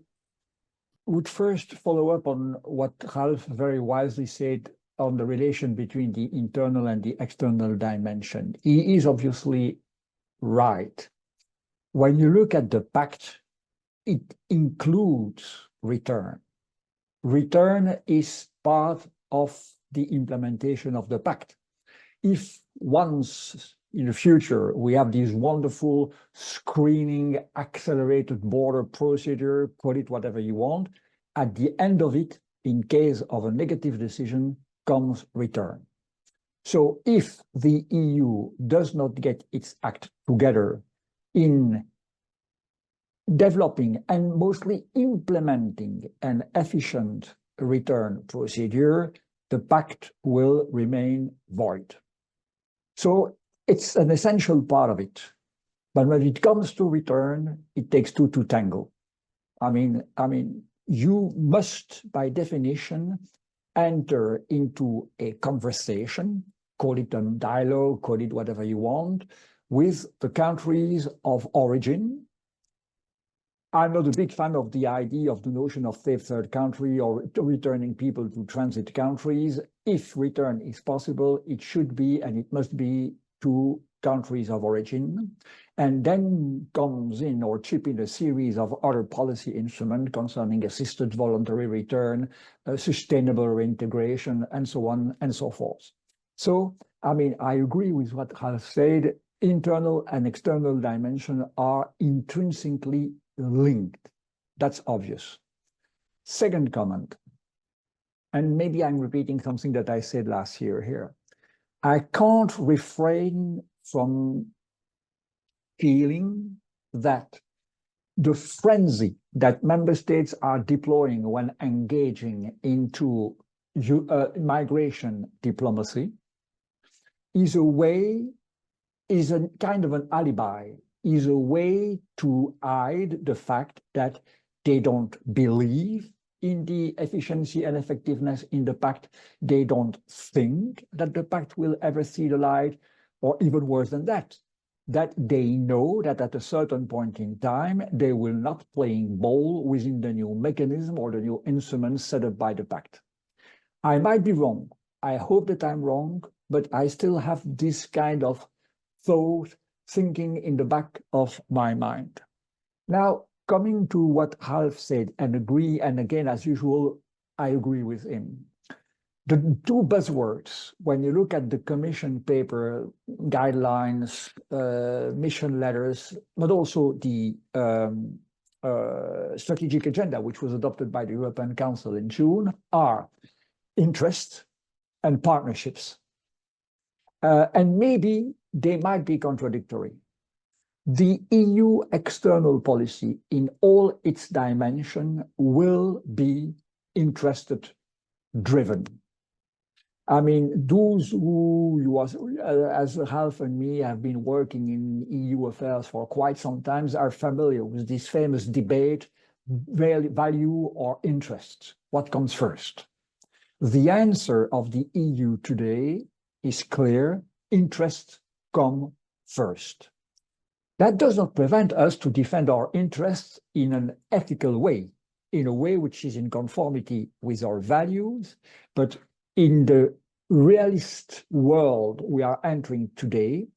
would first follow up on what Ralph very wisely said on the relation between the internal and the external dimension. He is obviously right. When you look at the pact, it includes return. Return is part of the implementation of the pact. If once in the future we have this wonderful screening, accelerated border procedure, call it whatever you want, at the end of it, in case of a negative decision, comes return. So if the EU does not get its act together in developing and mostly implementing an efficient return procedure, the pact will remain void. So it's an essential part of it. But when it comes to return, it takes two to tango. I mean, you must, by definition, enter into a conversation, call it a dialogue, call it whatever you want, with the countries of origin. I'm not a big fan of the idea of the notion of safe third country or returning people to transit countries. If return is possible, it should be and it must be to countries of origin, and then comes in or chip in a series of other policy instruments concerning assisted voluntary return, sustainable reintegration, and so on and so forth. So, I mean, I agree with what Ralph said. Internal and external dimensions are intrinsically linked. That's obvious. Second comment, and maybe I'm repeating something that I said last year here. I can't refrain from feeling that the frenzy that member states are deploying when engaging into migration diplomacy is a kind of an alibi, is a way to hide the fact that they don't believe in the efficiency and effectiveness in the pact. They don't think that the pact will ever see the light, or even worse than that they know that at a certain point in time, they will not playing ball within the new mechanism or the new instruments set up by the pact. I might be wrong. I hope that I'm wrong, but I still have this kind of thought thinking in the back of my mind. Now, coming to what Ralph said and agree, and again, as usual, I agree with him. The two buzzwords, when you look at the Commission paper, guidelines, mission letters, but also the strategic agenda, which was adopted by the European Council in June, are interest and partnerships. And maybe they might be contradictory. The EU external policy in all its dimension will be interest-driven. I mean, those who, as Ralph and me, have been working in EU affairs for quite some time are familiar with this famous debate, value or interest. What comes first? The answer of the EU today is clear: interests come first. That does not prevent us to defend our interests in an ethical way, in a way which is in conformity with our values, but in the realist world we are entering today,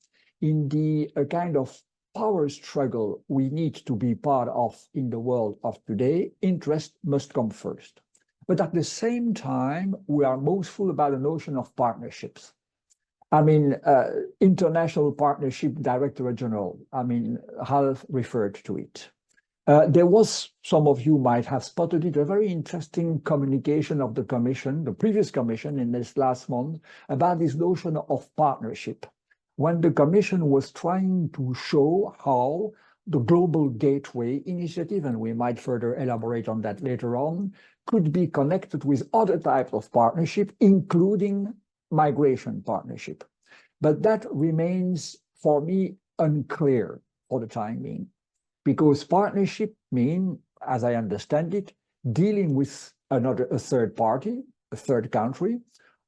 in the kind of power struggle we need to be part of in the world of today, interest must come first. But at the same time, we are boastful about the notion of partnerships. I mean, International Partnership Directorate General, I mean, Ralph referred to it. There was, some of you might have spotted it, a very interesting communication of the Commission, the previous Commission in this last month, about this notion of partnership, when the Commission was trying to show how the Global Gateway Initiative, and we might further elaborate on that later on, could be connected with other types of partnership, including migration partnership. But that remains, for me, unclear for the time being. Because partnership means, as I understand it, dealing with a third party, a third country,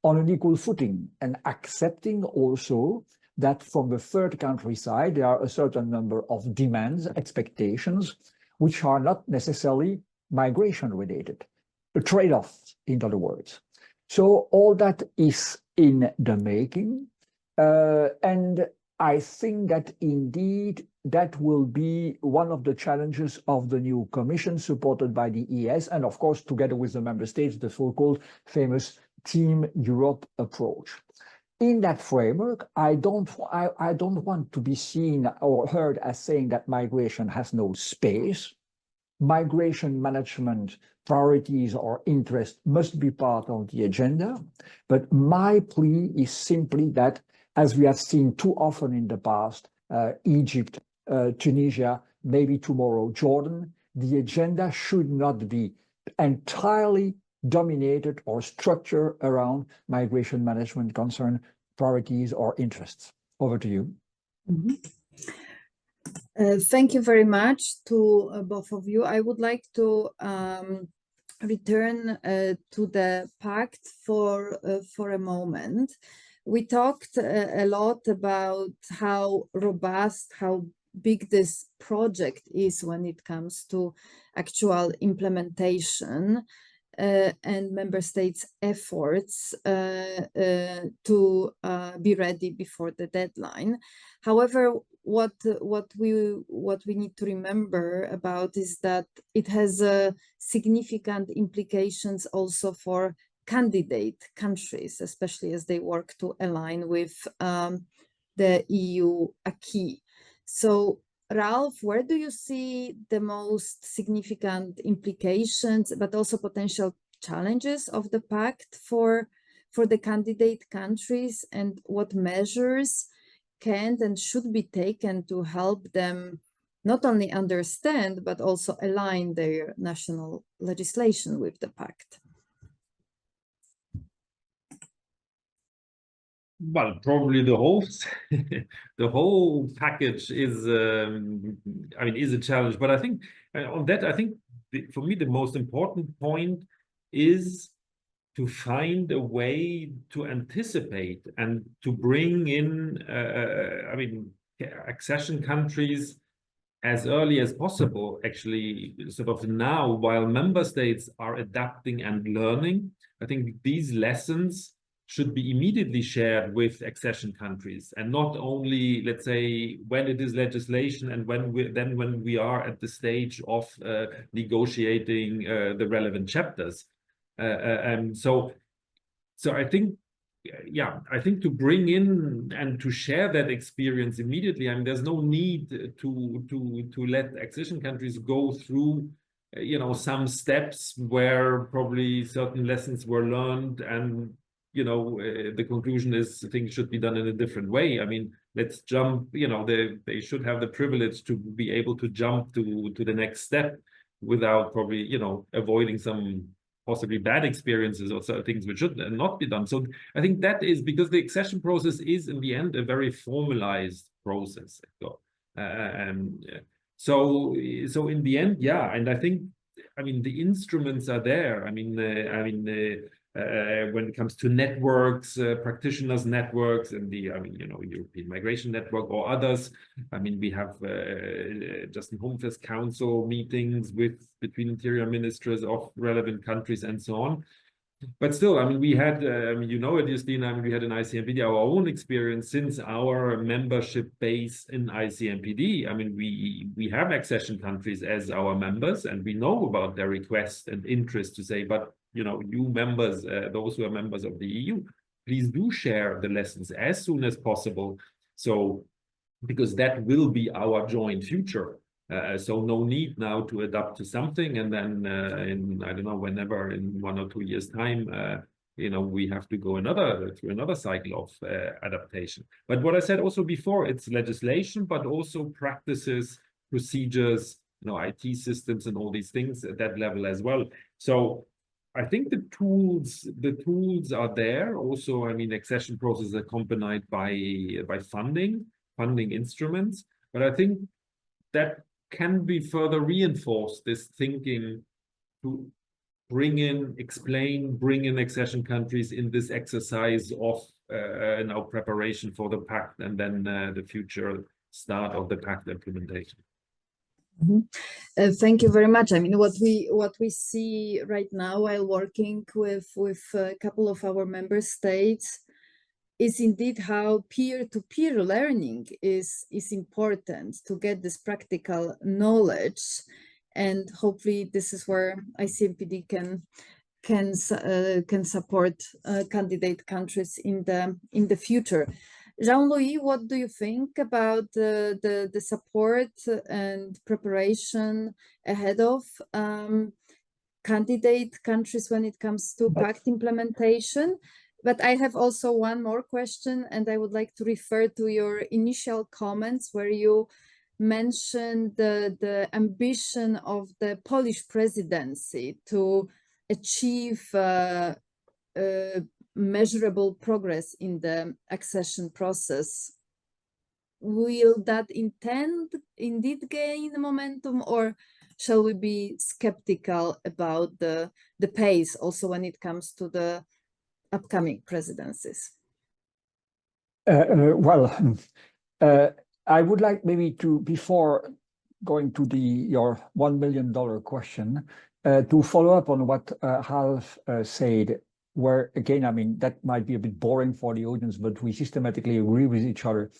on an equal footing, and accepting also that from the third country side, there are a certain number of demands, expectations, which are not necessarily migration related, a trade-off, in other words. So all that is in the making, and I think that indeed that will be one of the challenges of the new Commission supported by the ES, and of course together with the member states, the so-called famous Team Europe approach. In that framework, I don't want to be seen or heard as saying that migration has no space. Migration management priorities or interests must be part of the agenda. But my plea is simply that, as we have seen too often in the past, Egypt, Tunisia, maybe tomorrow Jordan, the agenda should not be entirely dominated or structured around migration management concern, priorities or interests. Over to you. Mm-hmm. Thank you very much to both of you. I would like to return to the pact for a moment. We talked a lot about how robust, how big this project is when it comes to actual implementation. and member states' efforts to be ready before the deadline. However, what we need to remember about is that it has significant implications also for candidate countries, especially as they work to align with the EU acquis. So, Ralph, where do you see the most significant implications, but also potential challenges of the pact for the candidate countries, and what measures can and should be taken to help them not only understand, but also align their national legislation with the pact? Well, probably the whole the whole package is, I mean, is a challenge. But I think on that, I think for me the most important point is to find a way to anticipate and to bring in, I mean, accession countries as early as possible. Actually, sort of now, while member states are adapting and learning, I think these lessons should be immediately shared with accession countries, and not only, let's say, when it is legislation and when we are at the stage of negotiating the relevant chapters. So I think, yeah, I think to bring in and to share that experience immediately. I mean, there's no need to let accession countries go through, you know, some steps where probably certain lessons were learned, and you know, the conclusion is things should be done in a different way. I mean, let's jump, you know, they should have the privilege to be able to jump to the next step without probably, you know, avoiding some possibly bad experiences or certain things which should not be done. So I think that is because the accession process is in the end a very formalized process. So in the end, yeah, and I think, I mean, the instruments are there. I mean, when it comes to networks, practitioners networks, and the, I mean, you know, European Migration Network or others. I mean, we have just in Home Affairs Council meetings between interior ministers of relevant countries and so on. But still, I mean, we had, I mean, you know it, Justina, I mean, we had an ICMPD, our own experience since our membership base in ICMPD. I mean, we have accession countries as our members, and we know about their request and interest to say, but, you know, you members, those who are members of the EU, please do share the lessons as soon as possible. So, because that will be our joint future. So no need now to adapt to something, and then in, I don't know, whenever in 1 or 2 years time, you know, we have to go through another cycle of adaptation. But what I said also before, it's legislation, but also practices, procedures, you know, IT systems and all these things at that level as well. So I think the tools are there. Also, I mean, accession process accompanied by funding instruments. But I think that can be further reinforced, this thinking to bring in accession countries in this exercise of now preparation for the pact, and then the future start of the pact implementation. Thank you very much. I mean, what we see right now while working with a couple of our member states is indeed how peer-to-peer learning is important to get this practical knowledge, and hopefully this is where ICMPD can support candidate countries in the future. Jean-Louis, what do you think about the support and preparation ahead of candidate countries when it comes to pact implementation? But I have also one more question, and I would like to refer to your initial comments where you mentioned the ambition of the Polish presidency to achieve measurable progress in the accession process. Will that indeed gain momentum, or shall we be skeptical about the pace also when it comes to the upcoming presidencies? I would like maybe to, before going to your $1 million question, To follow up on what Ralph said, where again, I mean, that might be a bit boring for the audience, but we systematically agree with each other.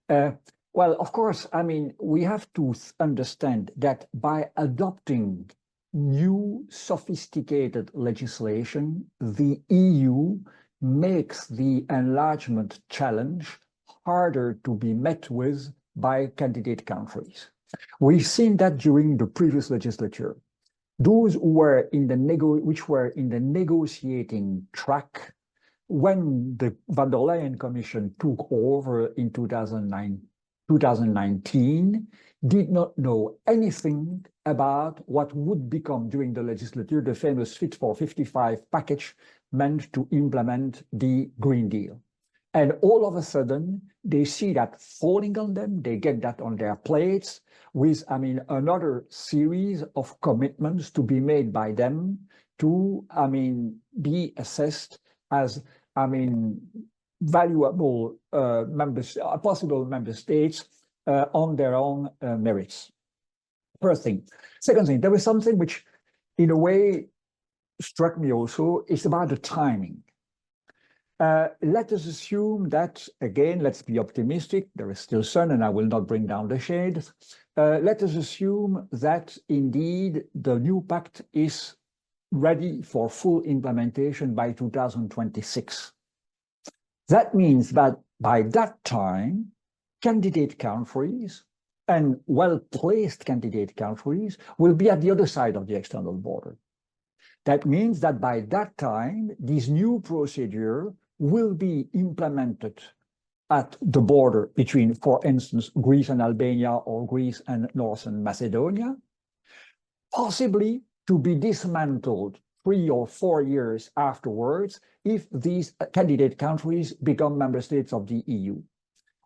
Well, of course, I mean, we have to understand that by adopting new sophisticated legislation, the EU makes the enlargement challenge harder to be met with by candidate countries. We've seen that during the previous legislature. Those who were in the negotiating track when the von der Leyen Commission took over in 2019 did not know anything about what would become during the legislature the famous Fit for 55 package meant to implement the Green Deal. And all of a sudden, they see that falling on them, they get that on their plates with, I mean, another series of commitments to be made by them to, I mean, be assessed as, I mean, valuable possible member states on their own merits. First thing. Second thing, there was something which, in a way, struck me also, is about the timing. Let us assume that, again, let's be optimistic, there is still sun and I will not bring down the shade. Let us assume that indeed the new pact is ready for full implementation by 2026. That means that by that time, candidate countries and well-placed candidate countries will be at the other side of the external border. That means that by that time, this new procedure will be implemented at the border between, for instance, Greece and Albania or Greece and Northern Macedonia, possibly to be dismantled 3 or 4 years afterwards if these candidate countries become member states of the EU.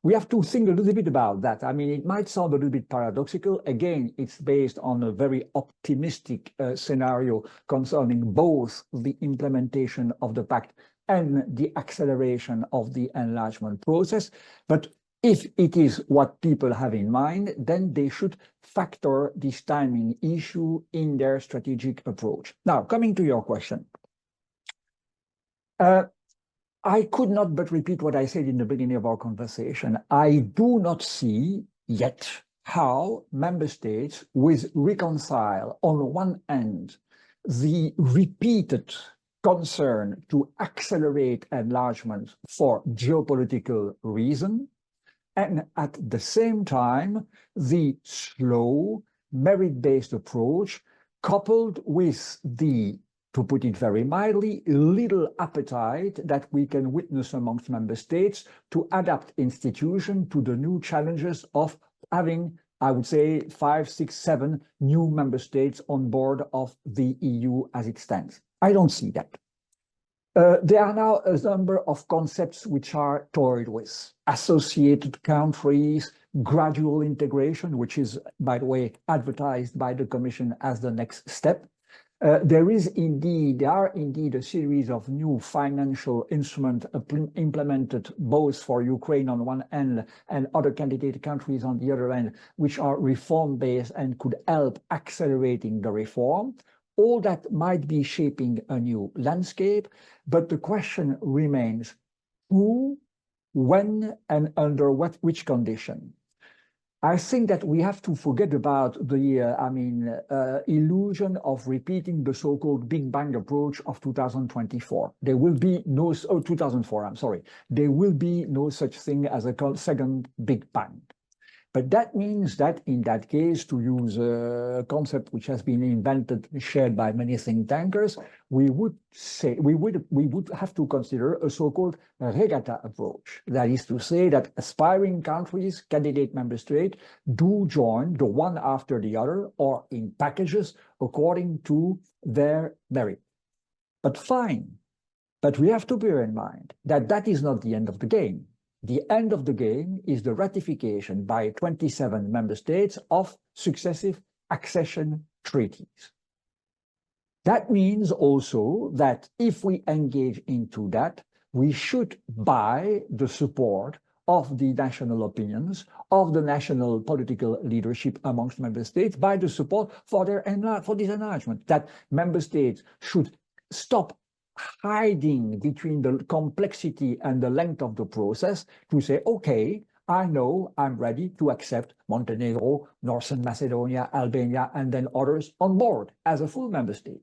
We have to think a little bit about that. I mean, it might sound a little bit paradoxical. Again, it's based on a very optimistic scenario concerning both the implementation of the pact and the acceleration of the enlargement process. But if it is what people have in mind, then they should factor this timing issue in their strategic approach. Now, coming to your question. I could not but repeat what I said in the beginning of our conversation. I do not see yet how member states will reconcile, on one end, the repeated concern to accelerate enlargement for geopolitical reason, and at the same time, the slow, merit-based approach coupled with the, to put it very mildly, little appetite that we can witness amongst member states to adapt institutions to the new challenges of having, I would say, 5, 6, 7 new member states on board of the EU as it stands. I don't see that. There are now a number of concepts which are toyed with. Associated countries, gradual integration, which is, by the way, advertised by the Commission as the next step. There are indeed a series of new financial instruments implemented both for Ukraine on one end and other candidate countries on the other end, which are reform-based and could help accelerating the reform. All that might be shaping a new landscape, but the question remains who, when, and under which condition. I think that we have to forget about the illusion of repeating the so-called Big Bang approach of 2024. There will be no, 2004, I'm sorry. There will be no such thing as a second Big Bang. But that means that in that case, to use a concept which has been invented, shared by many think tankers, we would have to consider a so-called regatta approach. That is to say that aspiring countries, candidate member states, do join the one after the other or in packages according to their merit. But fine. But we have to bear in mind that that is not the end of the game. The end of the game is the ratification by 27 member states of successive accession treaties. That means also that if we engage into that, we should buy the support of the national opinions, of the national political leadership amongst member states by the support for this enlargement, that member states should stop hiding between the complexity and the length of the process to say, okay, I know I'm ready to accept Montenegro, Northern Macedonia, Albania, and then others on board as a full member state.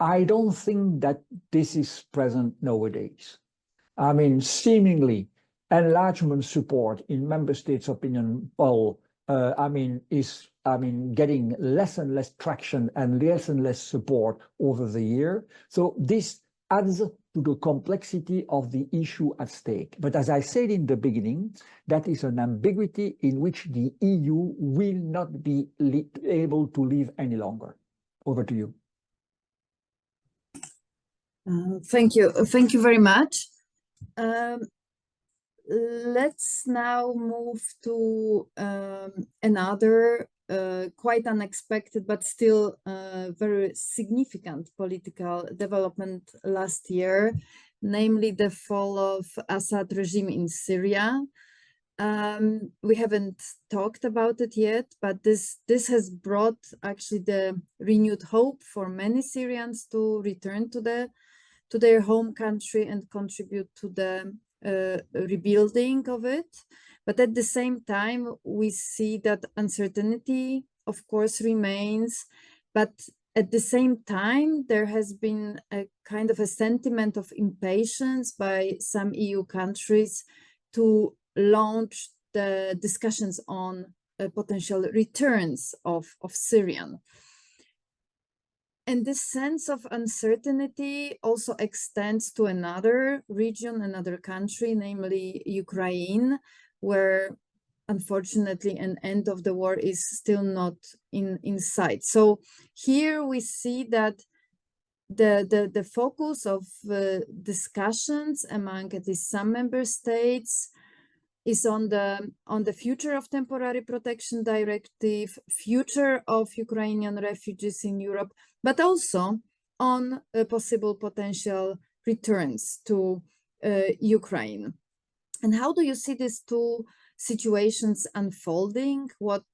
I don't think that this is present nowadays. I mean, seemingly enlargement support in member states' opinion poll, is getting less and less traction and less support over the year. So this adds to the complexity of the issue at stake. But as I said in the beginning, that is an ambiguity in which the EU will not be able to live any longer. Over to you. Thank you. Thank you very much. Let's now move to another quite unexpected but still very significant political development last year, namely the fall of Assad regime in Syria. We haven't talked about it yet, but this has brought actually the renewed hope for many Syrians to return to their home country and contribute to the rebuilding of it. But at the same time, we see that uncertainty, of course, remains. But at the same time, there has been a kind of a sentiment of impatience by some EU countries to launch the discussions on potential returns of Syrians. And this sense of uncertainty also extends to another region, another country, namely Ukraine, where unfortunately an end of the war is still not in sight. So here we see that the focus of discussions among at least some member states is on the future of temporary protection directive, future of Ukrainian refugees in Europe, but also on possible potential returns to Ukraine. And how do you see these two situations unfolding? What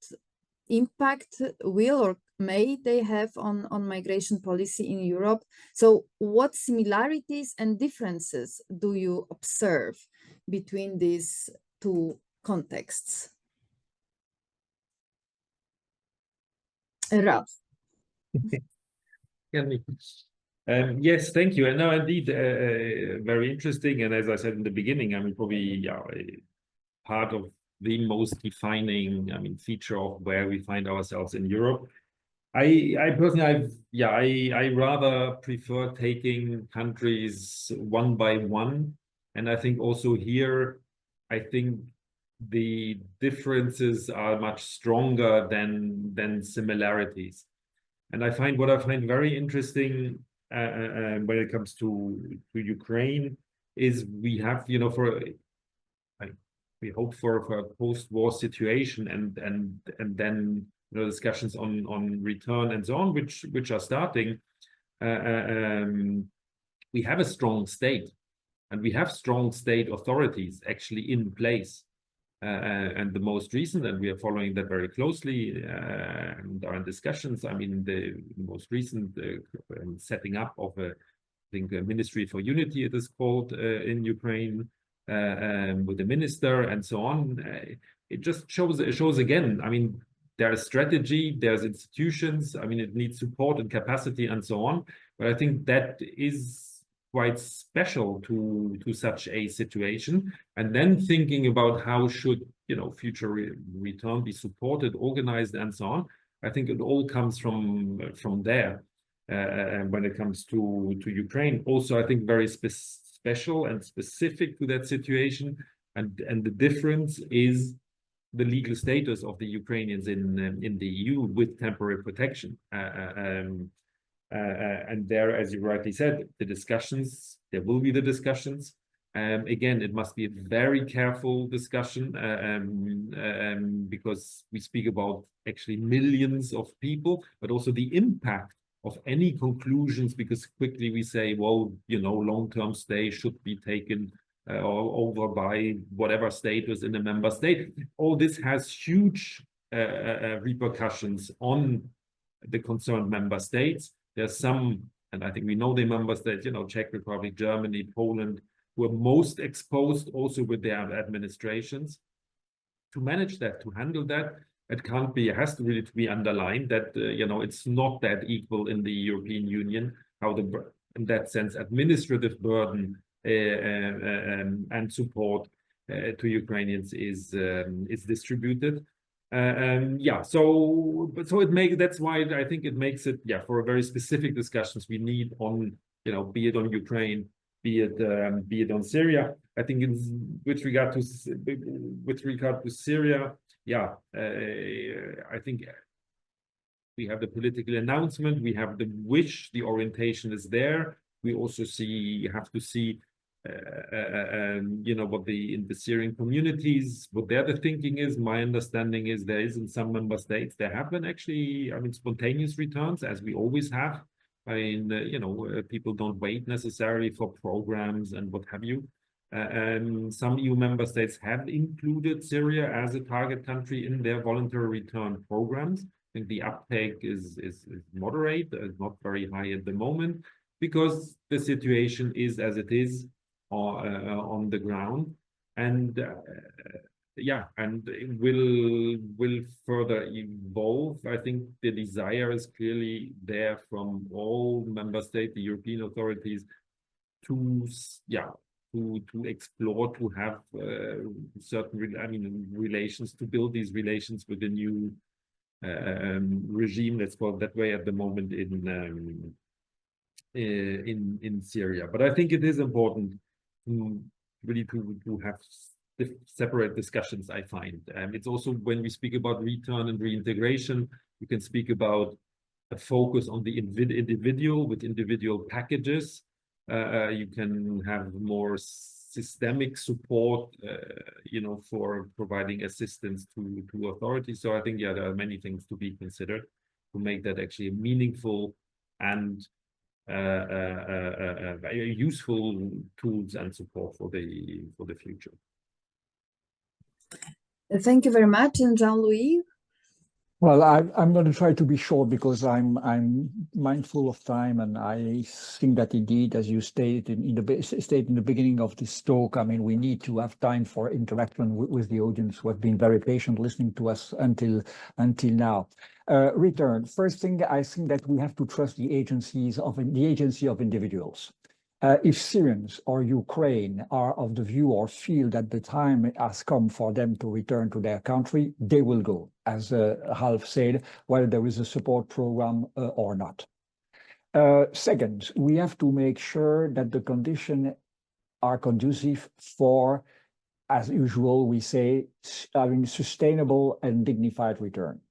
impact will or may they have on migration policy in Europe? So what similarities and differences do you observe between these two contexts? Ralph. Yes, thank you. And now, indeed, very interesting. And as I said in the beginning, I mean, probably part of the most defining, feature of where we find ourselves in Europe. I personally, I rather prefer taking countries one by one. And I think also here, I think the differences are much stronger than similarities. And what I find very interesting when it comes to Ukraine is we have, we hope for a post-war situation and then discussions on return and so on, which are starting. We have a strong state, and we have strong state authorities actually in place. And the most recent, and we are following that very closely and are in discussions. I mean, the most recent setting up of a Ministry for Unity, it is called in Ukraine, with the minister and so on. It just shows again. I mean, there's strategy, there's institutions. I mean, it needs support and capacity and so on. But I think that is quite special to such a situation. And then thinking about how should future return be supported, organized, and so on. I think it all comes from there. And when it comes to Ukraine, also I think very special and specific to that situation. And the difference is the legal status of the Ukrainians in the EU with temporary protection. And there, as you rightly said, there will be the discussions. Again, it must be a very careful discussion because we speak about actually millions of people, but also the impact of any conclusions, because quickly we say, well, long-term stay should be taken over by whatever state was in a member state. All this has huge repercussions on the concerned member states. There's some, and I think we know the member states, Czech Republic, Germany, Poland, who are most exposed also with their administrations. To manage that, to handle that, it can't be, it has to really be underlined that, it's not that equal in the European Union, how in that sense, administrative burden and support to Ukrainians is distributed. So that's why I think it makes it, for a very specific discussions we need on, be it on Ukraine, be it on Syria. I think with regard to Syria, I think we have the political announcement, we have the wish, the orientation is there. We also have to see what in the Syrian communities, what their thinking is. My understanding is there is in some member states, there have been actually, spontaneous returns, as we always have. People don't wait necessarily for programs and what have you. Some EU member states have included Syria as a target country in their voluntary return programs. I think the uptake is moderate, is not very high at the moment, because the situation is as it is on the ground, and and it will further evolve. I think the desire is clearly there from all member states, the European authorities, to explore, to have certain relations, to build these relations with the new regime, let's call it that way, at the moment in Syria. But I think it is important really to have separate discussions, I find. It's also, when we speak about return and reintegration, you can speak about a focus on the individual with individual packages. You can have more systemic support, for providing assistance to authorities. So I think, there are many things to be considered to make that actually a meaningful and useful tools and support for the future. Thank you very much, and Jean-Louis. Well, I'm going to try to be short because I'm mindful of time, and I think that indeed, as you stated in the beginning of this talk, we need to have time for interaction with the audience who have been very patient listening to us until now. Return. First thing, I think that we have to trust the agency of individuals. If Syrians or Ukraine are of the view or feel that the time has come for them to return to their country, they will go, as Ralph said, whether there is a support program or not. Second, we have to make sure that the conditions are conducive for, as usual, we say, sustainable and dignified return.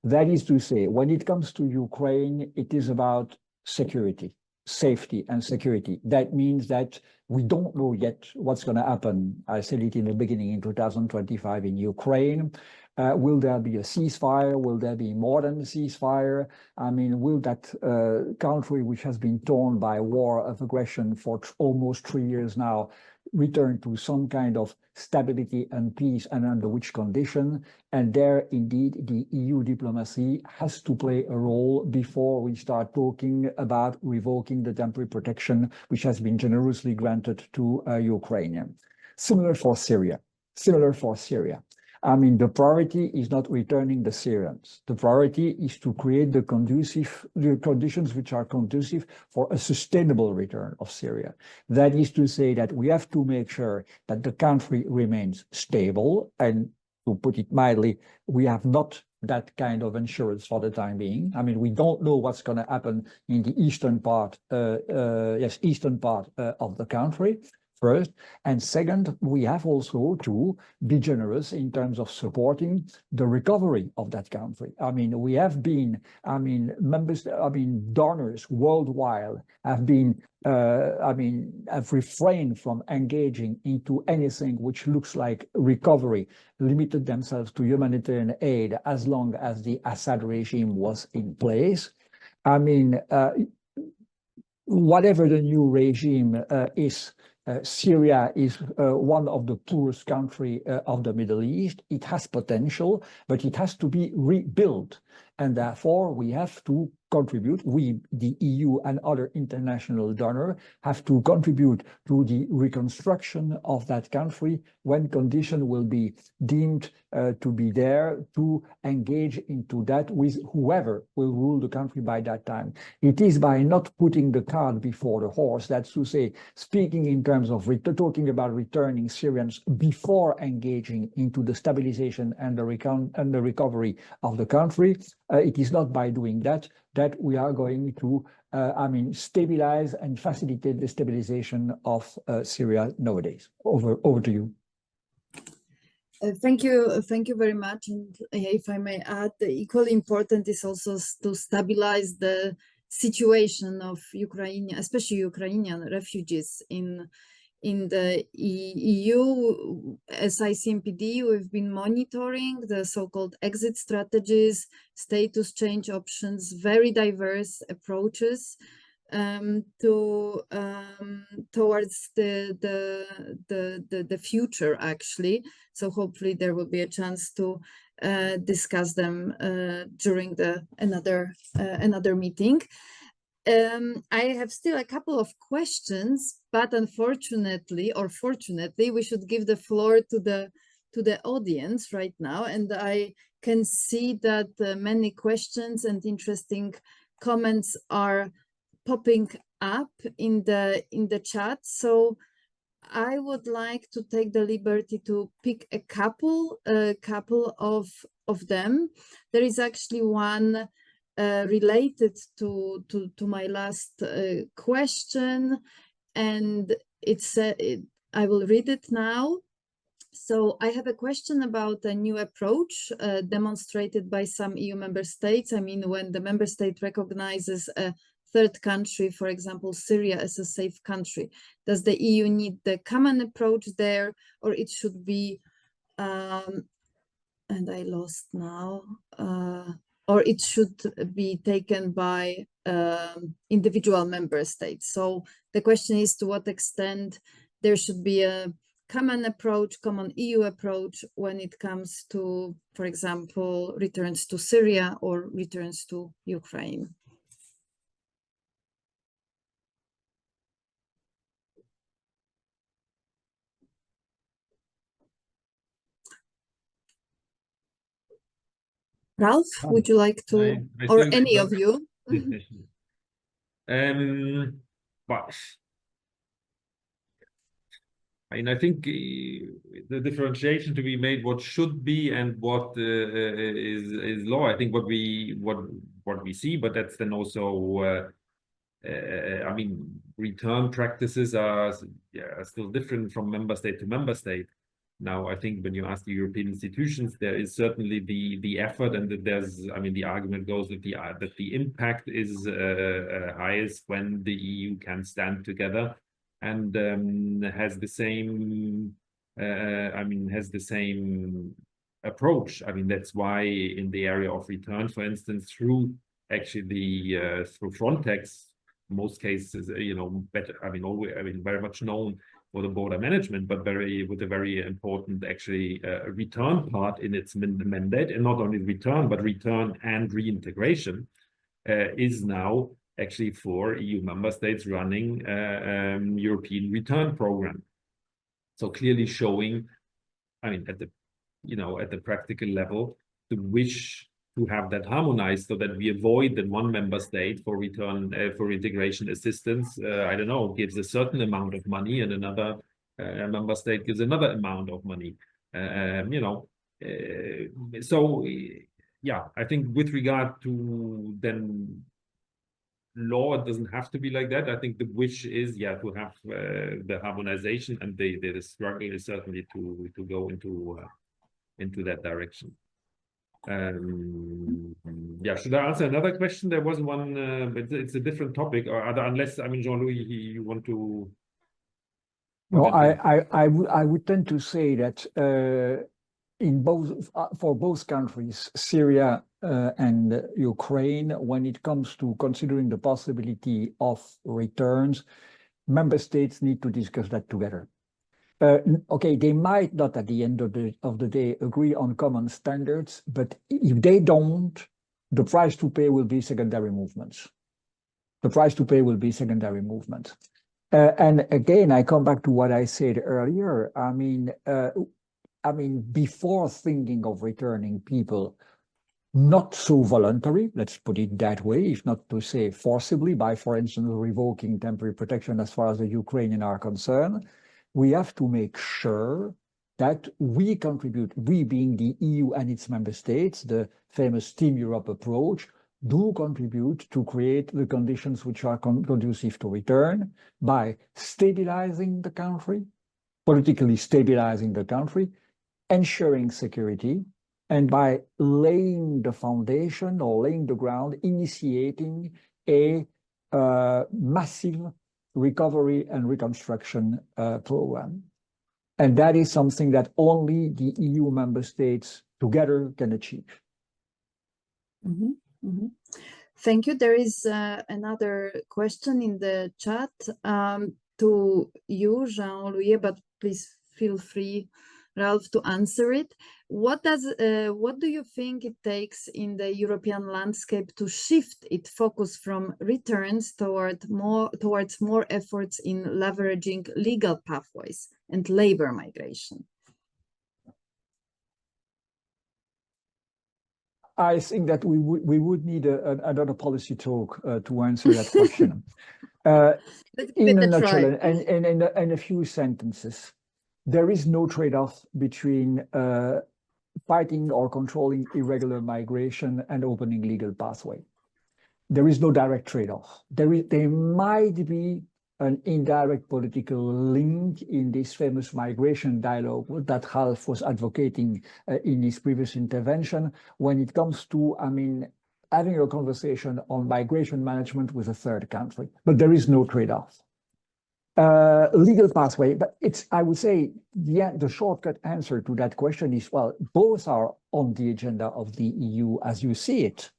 That is to say, when it comes to Ukraine, it is about security. Safety and security. That means that we don't know yet what's going to happen. I said it in the beginning, in 2025 in Ukraine. Will there be a ceasefire? Will there be more than a ceasefire? Will that country, which has been torn by war of aggression for almost 3 years now, return to some kind of stability and peace, and under which condition? And there, indeed, the EU diplomacy has to play a role before we start talking about revoking the temporary protection which has been generously granted to Ukraine. Similar for Syria. The priority is not returning the Syrians. The priority is to create the conditions which are conducive for a sustainable return of Syria. That is to say that we have to make sure that the country remains stable, and to put it mildly, we have not that kind of insurance for the time being. We don't know what's going to happen in the eastern part of the country. First, and second, we have also to be generous in terms of supporting the recovery of that country. We have been, donors worldwide have been, have refrained from engaging into anything which looks like recovery, limited themselves to humanitarian aid as long as the Assad regime was in place. Whatever the new regime is, Syria is one of the poorest countries of the Middle East. It has potential, but it has to be rebuilt. And therefore, we have to contribute, we, the EU and other international donors, have to contribute to the reconstruction of that country when conditions will be deemed to be there to engage into that with whoever will rule the country by that time. It is by not putting the cart before the horse, that's to say, speaking in terms of talking about returning Syrians before engaging into the stabilization and the recovery of the country. It is not by doing that we are going to, stabilize and facilitate the stabilization of Syria nowadays. Over to you. Thank you very much. And if I may add, equally important is also to stabilize the situation of Ukrainian, especially Ukrainian refugees in the EU. As ICMPD, we've been monitoring the so-called exit strategies, status change options, very diverse approaches towards the future, actually. So hopefully there will be a chance to discuss them during another meeting. I have still a couple of questions, but unfortunately or fortunately, we should give the floor to the audience right now. And I can see that many questions and interesting comments are popping up in the chat. So I would like to take the liberty to pick a couple of them. There is actually one related to my last question, and I will read it now. So I have a question about a new approach demonstrated by some EU member states. I mean, when the member state recognizes a third country, for example, Syria, as a safe country, does the EU need the common approach there, or it should be, and I lost now, or it should be taken by individual member states? So the question is, to what extent there should be a common approach, common EU approach when it comes to, for example, returns to Syria or returns to Ukraine? Ralph, would you like to, or any of you? But I think the differentiation to be made, what should be and what is law. I think what we see, but that's then also, I mean, return practices are still different from member state to member state. Now, I think when you ask the European institutions, there is certainly the effort, and that there's, I mean, the argument goes that the impact is highest when the EU can stand together and has the same, has the same approach. I mean, that's why in the area of return, for instance, through actually through Frontex, most cases, better. I mean, always, very much known for the border management, but with a very important actually return part in its mandate, and not only return, but return and reintegration is now actually for EU member states running European return program. So clearly showing, I mean, at the practical level, the wish to have that harmonized so that we avoid that one member state for return for integration assistance, I don't know, gives a certain amount of money and another member state gives another amount of money. So yeah, I think with regard to then law, it doesn't have to be like that. I think the wish is, to have the harmonization, and the struggle is certainly to go into that direction. Should I answer another question? There was one, but it's a different topic, or other, unless, I mean, Jean-Louis, you want to? No, I would tend to say that in both for both countries, Syria and Ukraine, when it comes to considering the possibility of returns, member states need to discuss that together. Okay, they might not at the end of the day agree on common standards, but if they don't, the price to pay will be secondary movements. The price to pay will be secondary movements. And again, I come back to what I said earlier. I mean, before thinking of returning people, not so voluntary, let's put it that way, if not to say forcibly, by, for instance, revoking temporary protection as far as the Ukrainians are concerned, we have to make sure that we contribute, we being the EU and its member states, the famous Team Europe approach, do contribute to create the conditions which are conducive to return by stabilizing the country, politically stabilizing the country, ensuring security, and by laying the foundation or laying the ground, initiating a massive recovery and reconstruction program. And that is something that only the EU member states together can achieve. Mm-hmm. Mm-hmm. Thank you. There is another question in the chat to you, Jean-Louis, but please feel free, Ralph, to answer it. What do you think it takes in the European landscape to shift its focus from returns towards more efforts in leveraging legal pathways and labor migration? I think that we would need another policy talk to answer that question. In a nutshell, and in a few sentences, there is no trade-off between fighting or controlling irregular migration and opening legal pathway. There is no direct trade-off. There might be an indirect political link in this famous migration dialogue that Ralph was advocating in his previous intervention when it comes to, I mean, having a conversation on migration management with a third country. But there is no trade-off. Legal pathway, but it's, I would say, the shortcut answer to that question is, well, both are on the agenda of the EU as you see it.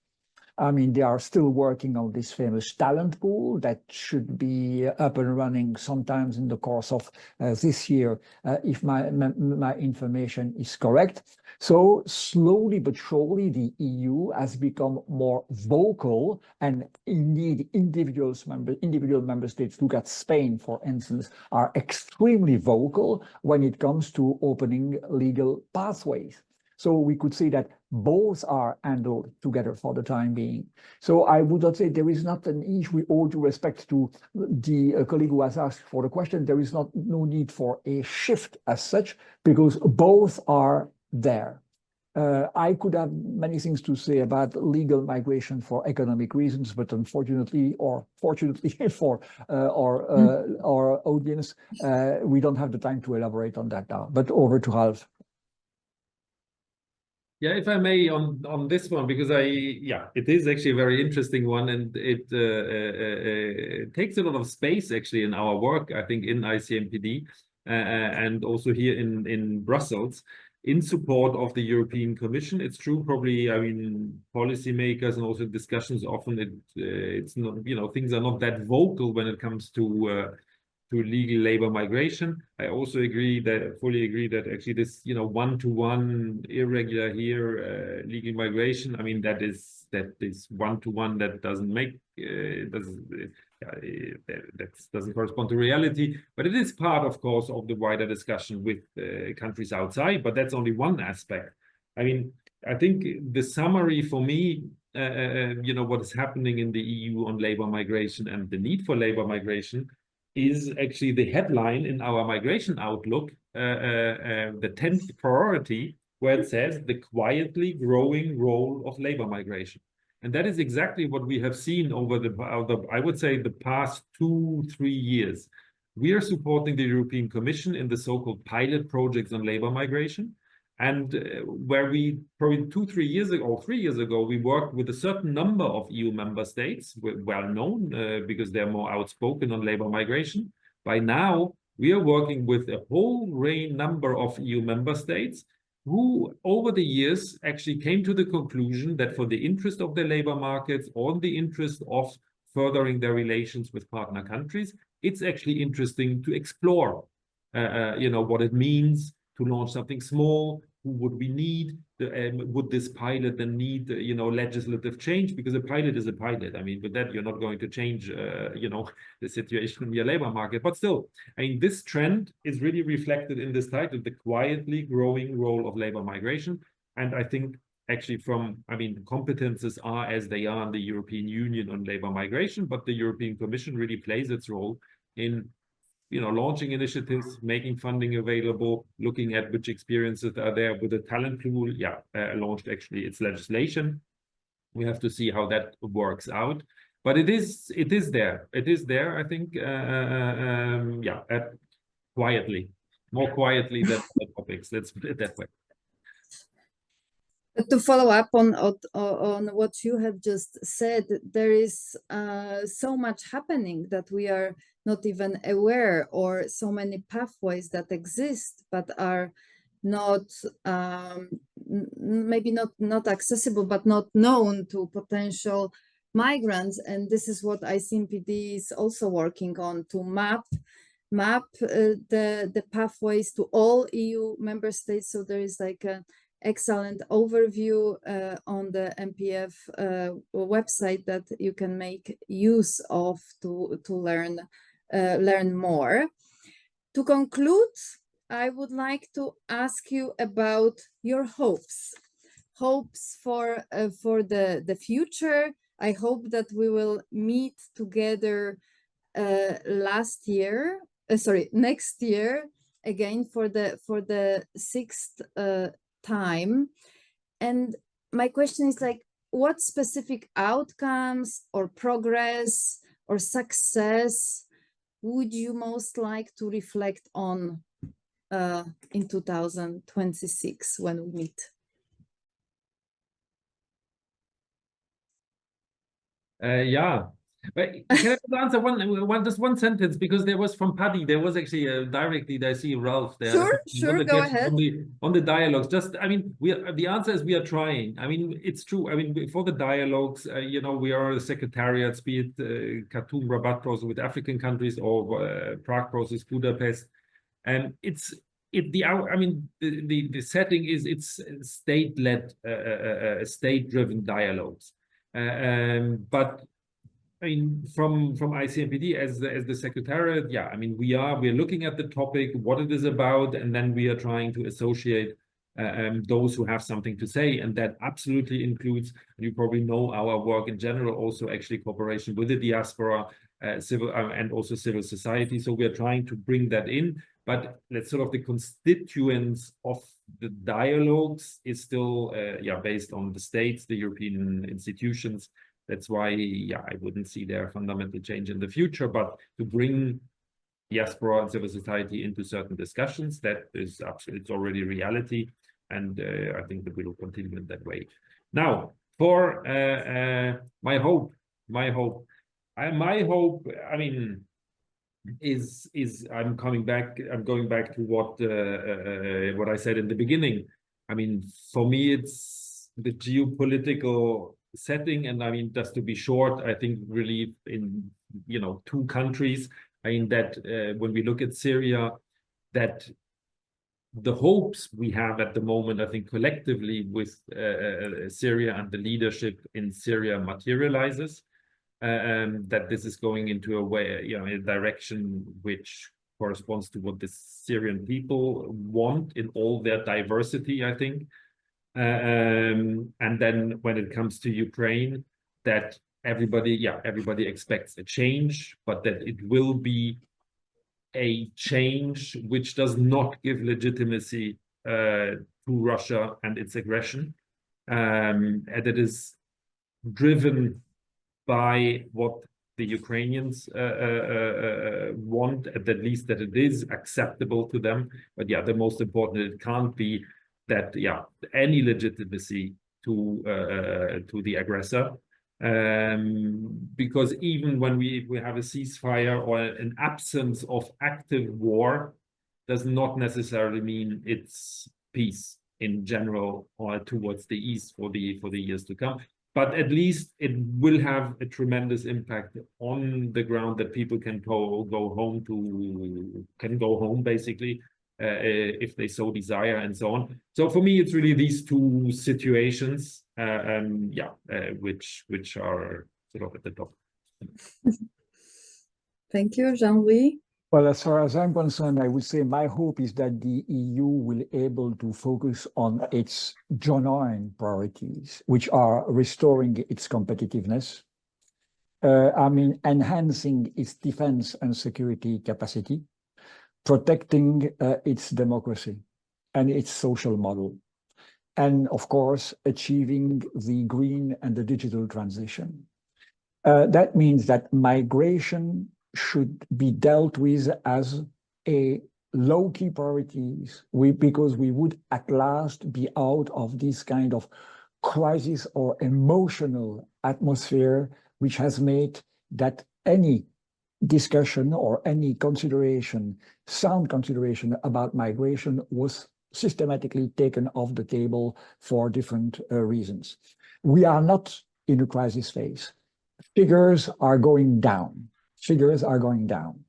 I mean, they are still working on this famous talent pool that should be up and running sometimes in the course of this year, if my information is correct. So slowly but surely, the EU has become more vocal, and indeed, individual member states, look at Spain, for instance, are extremely vocal when it comes to opening legal pathways. So we could say that both are handled together for the time being. So I would not say there is not an issue, with all due respect to the colleague who has asked for the question, there is no need for a shift as such, because both are there. I could have many things to say about legal migration for economic reasons, but unfortunately, or fortunately for our audience, we don't have the time to elaborate on that now. But over to Ralph. Yeah, if I may, on this one, because it is actually a very interesting one, and it takes a lot of space actually in our work, I think, in ICMPD and also here in Brussels, in support of the European Commission. It's true, probably, I mean, policymakers and also discussions often it's not, you know, things are not that vocal when it comes to legal labor migration. I also fully agree that actually this, you know, one-to-one irregular here, legal migration, I mean, that is one-to-one that doesn't make, that doesn't correspond to reality, but it is part, of course, of the wider discussion with countries outside, but that's only one aspect. I mean, I think the summary for me, you know, what is happening in the EU on labor migration and the need for labor migration is actually the headline in our migration outlook, the 10th priority, where it says the quietly growing role of labor migration. And that is exactly what we have seen over I would say, the past 2-3 years. We are supporting the European Commission in the so-called pilot projects on labor migration. And where we probably 2-3 years ago, or 3 years ago, we worked with a certain number of EU member states, well known because they're more outspoken on labor migration. By now, we are working with a whole number of EU member states who, over the years, actually came to the conclusion that for the interest of their labor markets or the interest of furthering their relations with partner countries, it's actually interesting to explore, what it means to launch something small. Who would we need? Would this pilot then need, legislative change? Because a pilot is a pilot. I mean, with that, you're not going to change, the situation in your labor market. But still, I mean, this trend is really reflected in this title, the quietly growing role of labor migration. And I think actually competences are as they are in the European Union on labor migration, but the European Commission really plays its role in launching initiatives, making funding available, looking at which experiences are there with the talent pool. Launched actually its legislation. We have to see how that works out. But it is there. It is there, I think, quietly, more quietly than the topics. Let's put it that way. To follow up on what you have just said, there is so much happening that we are not even aware, or so many pathways that exist but are not maybe not accessible, but not known to potential migrants. And this is what ICMPD is also working on, to map the pathways to all EU member states. So there is like an excellent overview on the MPF website that you can make use of to learn more. To conclude, I would like to ask you about your hopes for the future. I hope that we will meet together next year again for the sixth time. And my question is like, what specific outcomes or progress or success would you most like to reflect on in 2026 when we meet? But can I answer one sentence, because there was from Paddy, there was actually directly, I see Ralph there. Sure, go ahead. On the dialogues, the answer is we are trying. I mean, it's true. I mean, for the dialogues, we are the secretariats, be it Khartoum, Rabat process with African countries, or Prague process, Budapest, and the setting is it's state-led, state-driven dialogues, but I mean, from ICMPD as the secretariat, we're looking at the topic, what it is about, and then we are trying to associate those who have something to say, and that absolutely includes, you probably know our work in general, also actually cooperation with the diaspora, civil and also civil society. So we are trying to bring that in, but let's sort of the constituents of the dialogues is still based on the states, the European institutions. That's why, I wouldn't see there a fundamental change in the future, but to bring diaspora and civil society into certain discussions, that is absolutely, it's already reality. And I think that we will continue in that way. Now, for my hope, I mean, is I'm going back to what I said in the beginning. I mean, for me, it's the geopolitical setting, and I mean, just to be short, I think really in two countries. I mean that when we look at Syria, that the hopes we have at the moment, I think collectively with Syria and the leadership in Syria materializes, that this is going into a way, a direction which corresponds to what the Syrian people want in all their diversity, I think. And then when it comes to Ukraine, that everybody expects a change, but that it will be a change which does not give legitimacy to Russia and its aggression, and that is driven by what the Ukrainians want, at least that it is acceptable to them. But the most important, it can't be that any legitimacy to the aggressor, because even when we have a ceasefire or an absence of active war, does not necessarily mean it's peace in general or towards the east for the years to come. but at least it will have a tremendous impact on the ground that people can go home basically if they so desire and so on. So for me, it's really these two situations, which are sort of at the top. Thank you, Jean-Louis. Well, as far as I'm concerned, I would say my hope is that the EU will able to focus on its genuine priorities, which are restoring its competitiveness, enhancing its defense and security capacity, protecting its democracy and its social model, and of course, achieving the green and the digital transition. That means that migration should be dealt with as a low-key priorities, because we would at last be out of this kind of crisis or emotional atmosphere, which has made that any discussion or any consideration, sound consideration about migration was systematically taken off the table for different reasons. We are not in a crisis phase. Figures are going down. Figures are going down.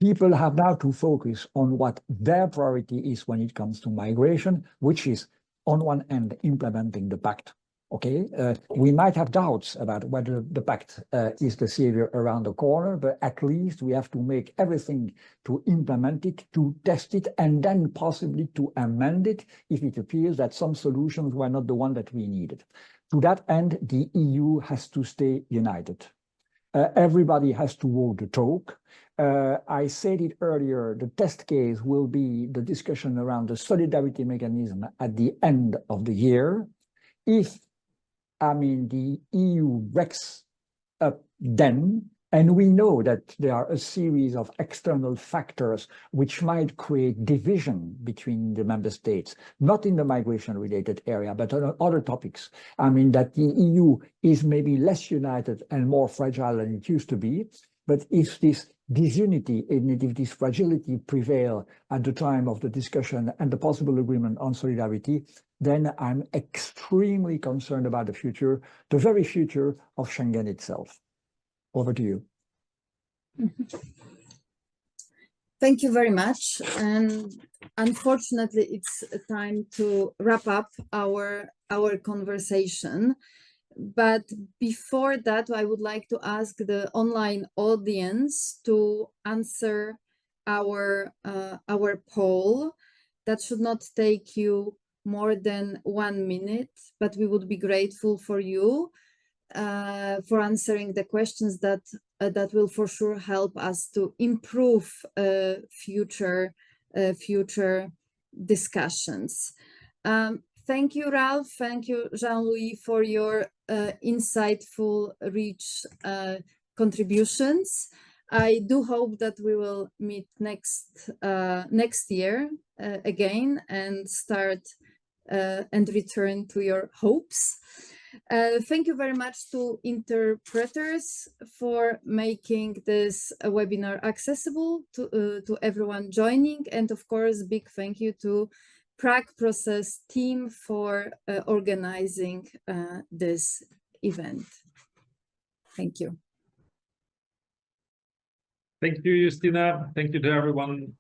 People have now to focus on what their priority is when it comes to migration, which is, on one end, implementing the pact. Okay, we might have doubts about whether the pact is the savior around the corner, but at least we have to make everything to implement it, to test it, and then possibly to amend it if it appears that some solutions were not the one that we needed. To that end, the EU has to stay united. Everybody has to walk the talk. I said it earlier, the test case will be the discussion around the solidarity mechanism at the end of the year. If, the EU breaks up then, and we know that there are a series of external factors which might create division between the member states, not in the migration-related area, but on other topics. That the EU is maybe less united and more fragile than it used to be. But if this disunity and if this fragility prevail at the time of the discussion and the possible agreement on solidarity, then I'm extremely concerned about the future, the very future of Schengen itself. Over to you. Thank you very much. And unfortunately, it's time to wrap up our conversation. But before that, I would like to ask the online audience to answer our poll. That should not take you more than 1 minute, but we would be grateful for you for answering the questions that will for sure help us to improve future discussions. Thank you, Ralph. Thank you, Jean-Louis, for your insightful, rich contributions. I do hope that we will meet next year again and start and return to your hopes. Thank you very much to interpreters for making this webinar accessible to everyone joining. And of course, big thank you to Prague Process team for organizing this event. Thank you. Thank you, Justina. Thank you to everyone